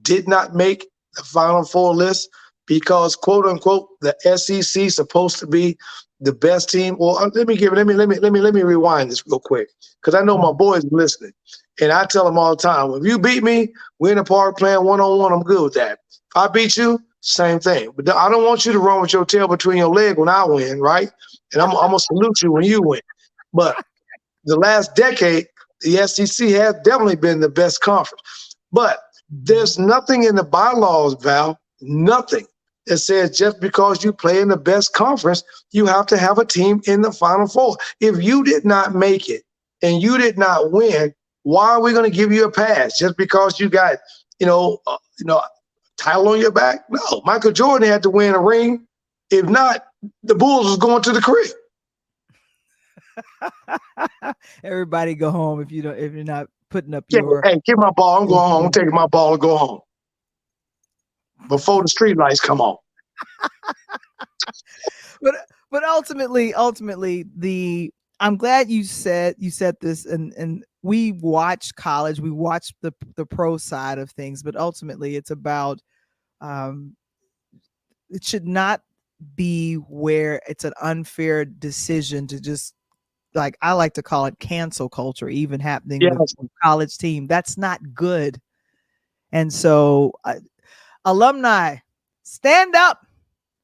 did not make the Final Four list because, quote unquote, the SEC is supposed to be the best team? Well, let me rewind this real quick because I know my boys are listening, and I tell them all the time: if you beat me, we're in the park playing one-on-one. I'm good with that. If I beat you, same thing. But I don't want you to run with your tail between your legs when I win, right? And I'm gonna salute you when you win. But the last decade, the SEC has definitely been the best conference. But there's nothing in the bylaws, Val, nothing that says just because you play in the best conference, you have to have a team in the Final Four. If you did not make it and you did not win, why are we going to give you a pass just because you got, title on your back? No, Michael Jordan had to win a ring. If not, the Bulls was going to the crib. Everybody go home if you're not putting up your. Hey, get my ball. I'm going home. I'm taking my ball and go home before the street lights come on. But ultimately, I'm glad you said this, and we watch college, we watch the pro side of things, but ultimately it's about it should not be where it's an unfair decision to just, like I like to call it, cancel culture, even happening with college team. That's not good. And so alumni, stand up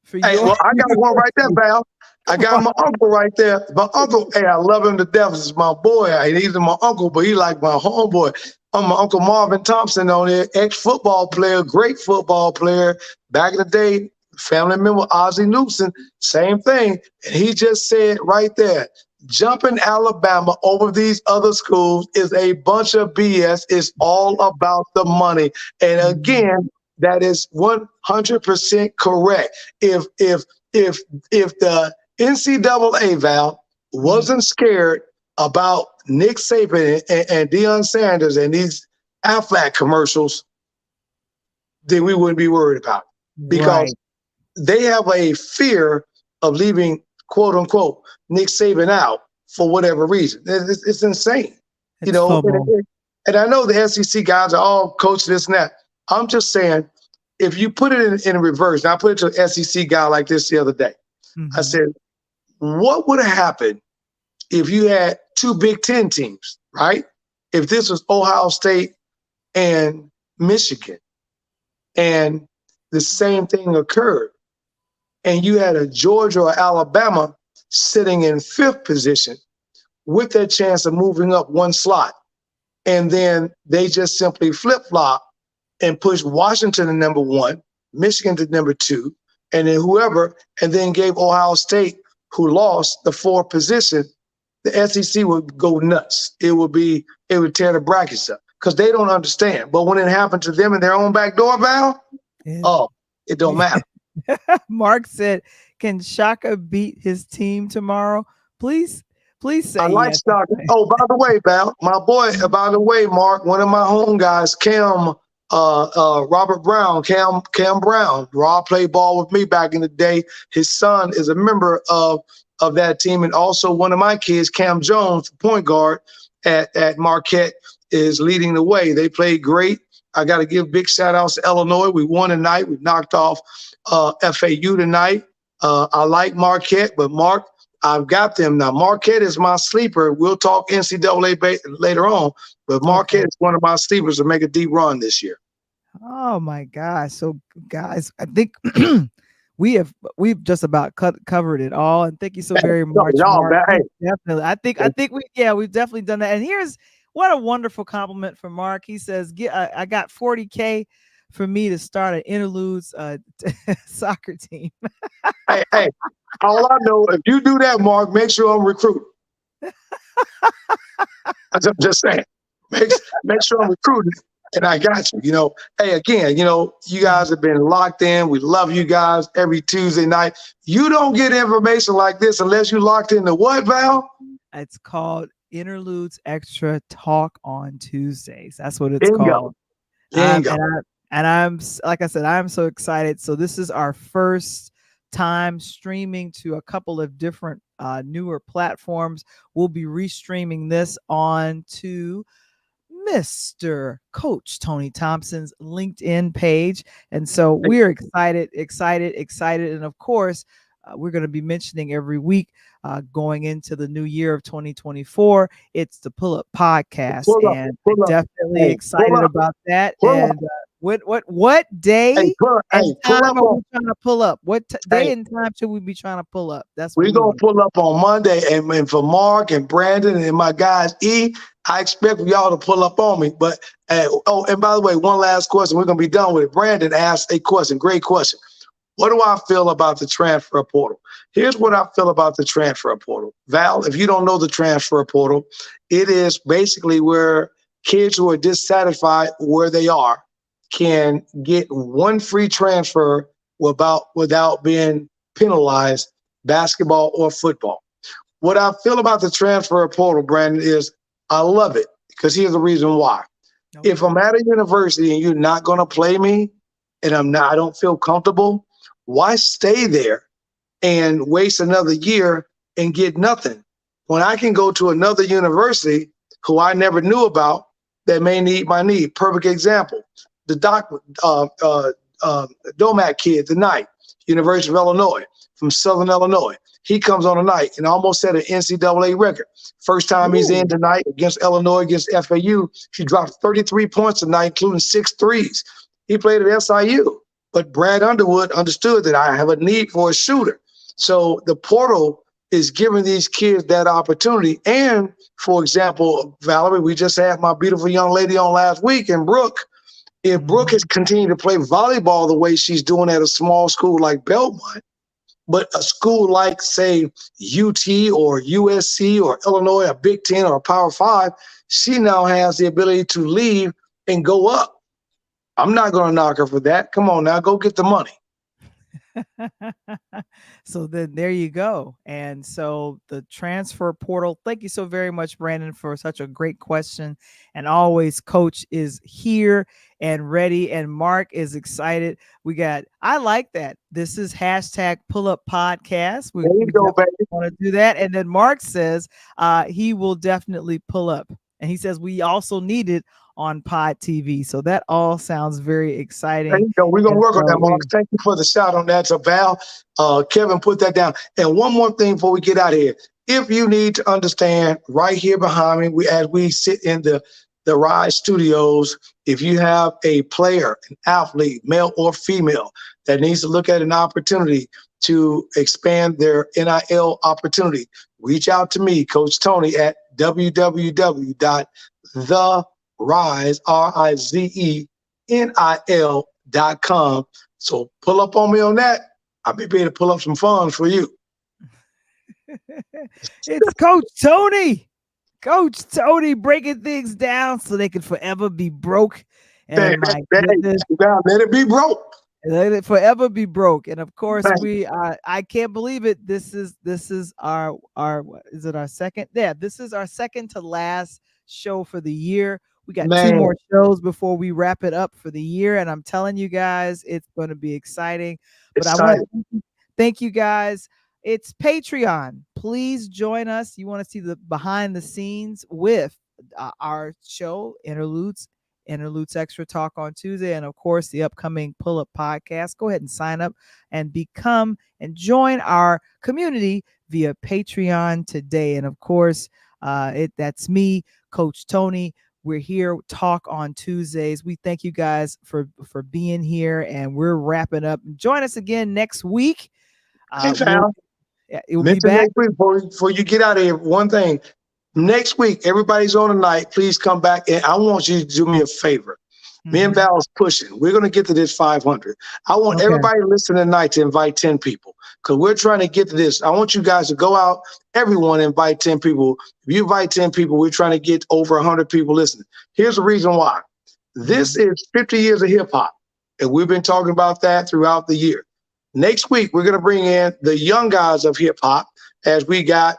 for you. Well, I got one right there, Val. I got my uncle right there. My uncle, hey, I love him to death. This is my boy. He's my uncle, but he like my homeboy. I'm my Uncle Marvin Thompson on there, ex-football player, great football player. Back in the day, family member Ozzie Newsom, same thing. And he just said right there, jumping Alabama over these other schools is a bunch of BS. It's all about the money. And again, that is 100% correct. If the NCAA, Val, wasn't scared about Nick Saban and Deion Sanders and these Aflac commercials, then we wouldn't be worried about it. Because they have a fear of leaving, quote unquote, Nick Saban out for whatever reason. It's insane. And I know the SEC guys are all coach this and that. I'm just saying, if you put it in reverse, and I put it to an SEC guy like this the other day. I said, what would have happened if you had two Big Ten teams, right? If this was Ohio State and Michigan, and the same thing occurred, and you had a Georgia or Alabama sitting in 5th position with that chance of moving up one slot. And then they just simply flip-flop and push Washington to number 1, Michigan to number 2, and then whoever, and then gave Ohio State, who lost the 4th position, the SEC would go nuts. It would tear the brackets up because they don't understand. But when it happened to them in their own back door, Val, it don't matter. Mark said, "Can Shaka beat his team tomorrow? Please say I like yes." Shaka. Oh, by the way, Val, my boy. By the way, Mark, one of my home guys, Cam, Robert Brown, Cam Brown. Rob played ball with me back in the day. His son is a member of that team, and also one of my kids, Cam Jones, the point guard at Marquette, is leading the way. They played great. I got to give big shout outs to Illinois. We won tonight. We knocked off FAU tonight. I like Marquette, but Mark, I've got them now. Marquette is my sleeper. We'll talk NCAA later on, but Marquette is one of my sleepers to make a deep run this year. Oh my gosh! So guys, I think we've just about covered it all, and thank you so very much, Mark. Definitely, I think we've definitely done that. And here's what a wonderful compliment from Mark. He says, I got $40K for me to start an Interludes soccer team. hey, all I know, if you do that, Mark, make sure I'm recruiting. I'm just saying, make sure I'm recruiting, and I got you. Hey, again, you guys have been locked in. We love you guys every Tuesday night. You don't get information like this unless you locked into what, Val? It's called Interludes Extra Talk on Tuesdays. That's what it's called. And I'm, like I said, I'm so excited. So this is our first time streaming to a couple of different newer platforms. We'll be restreaming this on to Mr. Coach Tony Thompson's LinkedIn page. And so we're excited. And of course, we're going to be mentioning every week going into the new year of 2024. It's the Pull Up Podcast. Definitely excited about that. And what day and time are we trying to pull up? What day and time should we be trying to pull up? That's what we're going to pull up on Monday. And for Mark and Brandon and my guys, I expect y'all to pull up on me. But, and by the way, one last question. We're going to be done with it. Brandon asked a question. Great question. What do I feel about the transfer portal? Here's what I feel about the transfer portal. Val, if you don't know the transfer portal, it is basically where kids who are dissatisfied where they are can get one free transfer without being penalized, basketball or football. What I feel about the transfer portal, Brandon, is I love it because here's the reason why. Okay. If I'm at a university and you're not going to play me and I don't feel comfortable, why stay there and waste another year and get nothing when I can go to another university who I never knew about that may need my need? Perfect example. The Domac kid tonight, University of Illinois, from Southern Illinois. He comes on tonight and almost set an NCAA record. First time he's in tonight against Illinois, against FAU. He dropped 33 points tonight, including 6 threes. He played at SIU, but Brad Underwood understood that I have a need for a shooter. So the portal is giving these kids that opportunity. And, for example, Valerie, we just had my beautiful young lady on last week, and Brooke. If Brooke has continued to play volleyball the way she's doing at a small school like Belmont, but a school like, say, UT or USC or Illinois, a Big Ten or a Power 5, she now has the ability to leave and go up. I'm not going to knock her for that. Come on now, go get the money. So then there you go. And so the transfer portal, thank you so very much, Brandon, for such a great question. And always, Coach is here and ready, and Mark is excited. I like that. This is hashtag Pull Up Podcast. We want to do that. And then Mark says he will definitely pull up. And he says we also need it on Pod TV. So that all sounds very exciting. There you go. We're going to work on that, Mark. Thank you for the shout on that. So Val, Kevin, put that down. And one more thing before we get out of here. If you need to understand, right here behind me, as we sit in the the Rise Studios. If you have a player, an athlete, male or female, that needs to look at an opportunity to expand their NIL opportunity, reach out to me, Coach Tony, at www.therizenil.com. So pull up on me on that. I'll be able to pull up some funds for you. It's Coach Tony. Coach Tony breaking things down so they can forever be broke. And my goodness, let it be broke. Let it forever be broke. And of course, I can't believe it. This is our is it our second? Yeah, this is our second to last show for the year. We got 2 more shows before we wrap it up for the year. And I'm telling you guys, it's going to be exciting. But I want to thank you guys. It's Patreon. Please join us. You want to see the behind the scenes with our show, Interludes Extra Talk on Tuesday, and of course the upcoming Pull Up podcast. Go ahead and sign up and become and join our community via Patreon today. And of course, that's me, Coach Tony. We're here, Talk on Tuesdays. We thank you guys for being here, and we're wrapping up. Join us again next week. It will be back. Next week, before you get out of here, one thing. Next week, everybody's on tonight. Please come back, and I want you to do me a favor. Mm-hmm. Me and Val's pushing. We're going to get to this 500. I want everybody listening tonight to invite 10 people because we're trying to get to this. I want you guys to go out. Everyone invite 10 people. If you invite 10 people, we're trying to get over 100 people listening. Here's the reason why. This is 50 years of hip-hop, and we've been talking about that throughout the year. Next week, we're going to bring in the young guys of hip-hop as we got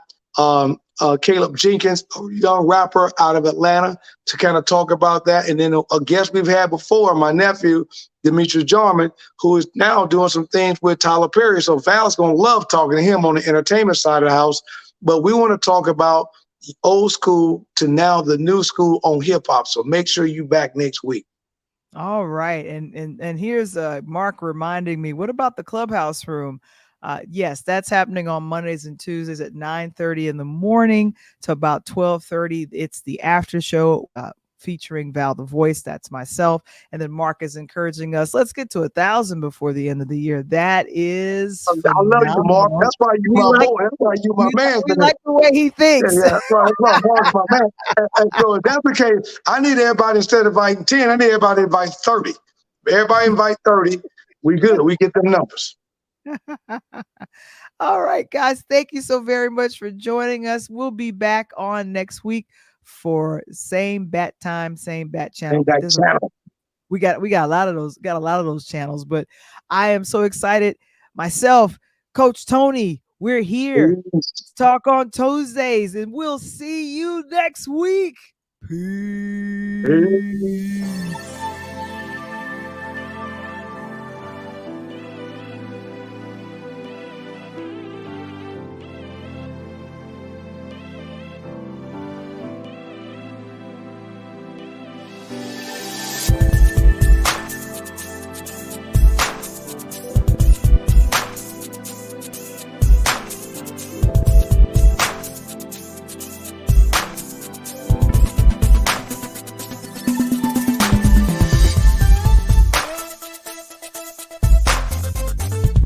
Caleb Jenkins, a young rapper out of Atlanta, to kind of talk about that. And then a guest we've had before, my nephew, Demetrius Jarman, who is now doing some things with Tyler Perry. So Val's going to love talking to him on the entertainment side of the house. But we want to talk about the old school to now the new school on hip-hop. So make sure you back next week. All right. And here's Mark reminding me, what about the Clubhouse Room? Yes, that's happening on Mondays and Tuesdays at 9:30 in the morning to about 12:30. It's the after show featuring Val the Voice. That's myself. And then Mark is encouraging us. Let's get to 1,000 before the end of the year. That is phenomenal. I love you, Mark. That's why you my boy. That's why you my man. We like the way he thinks. Yeah, that's why Mark's my man. And so if that's the case, I need everybody, instead of inviting 10, I need everybody to invite 30. Everybody invite 30. We good. We get them numbers. All right, guys. Thank you so very much for joining us. We'll be back on next week for same bat time, same bat channel. We got a lot of those channels, but I am so excited myself. Coach Tony, we're here. Talk on Tuesdays, and we'll see you next week. Peace.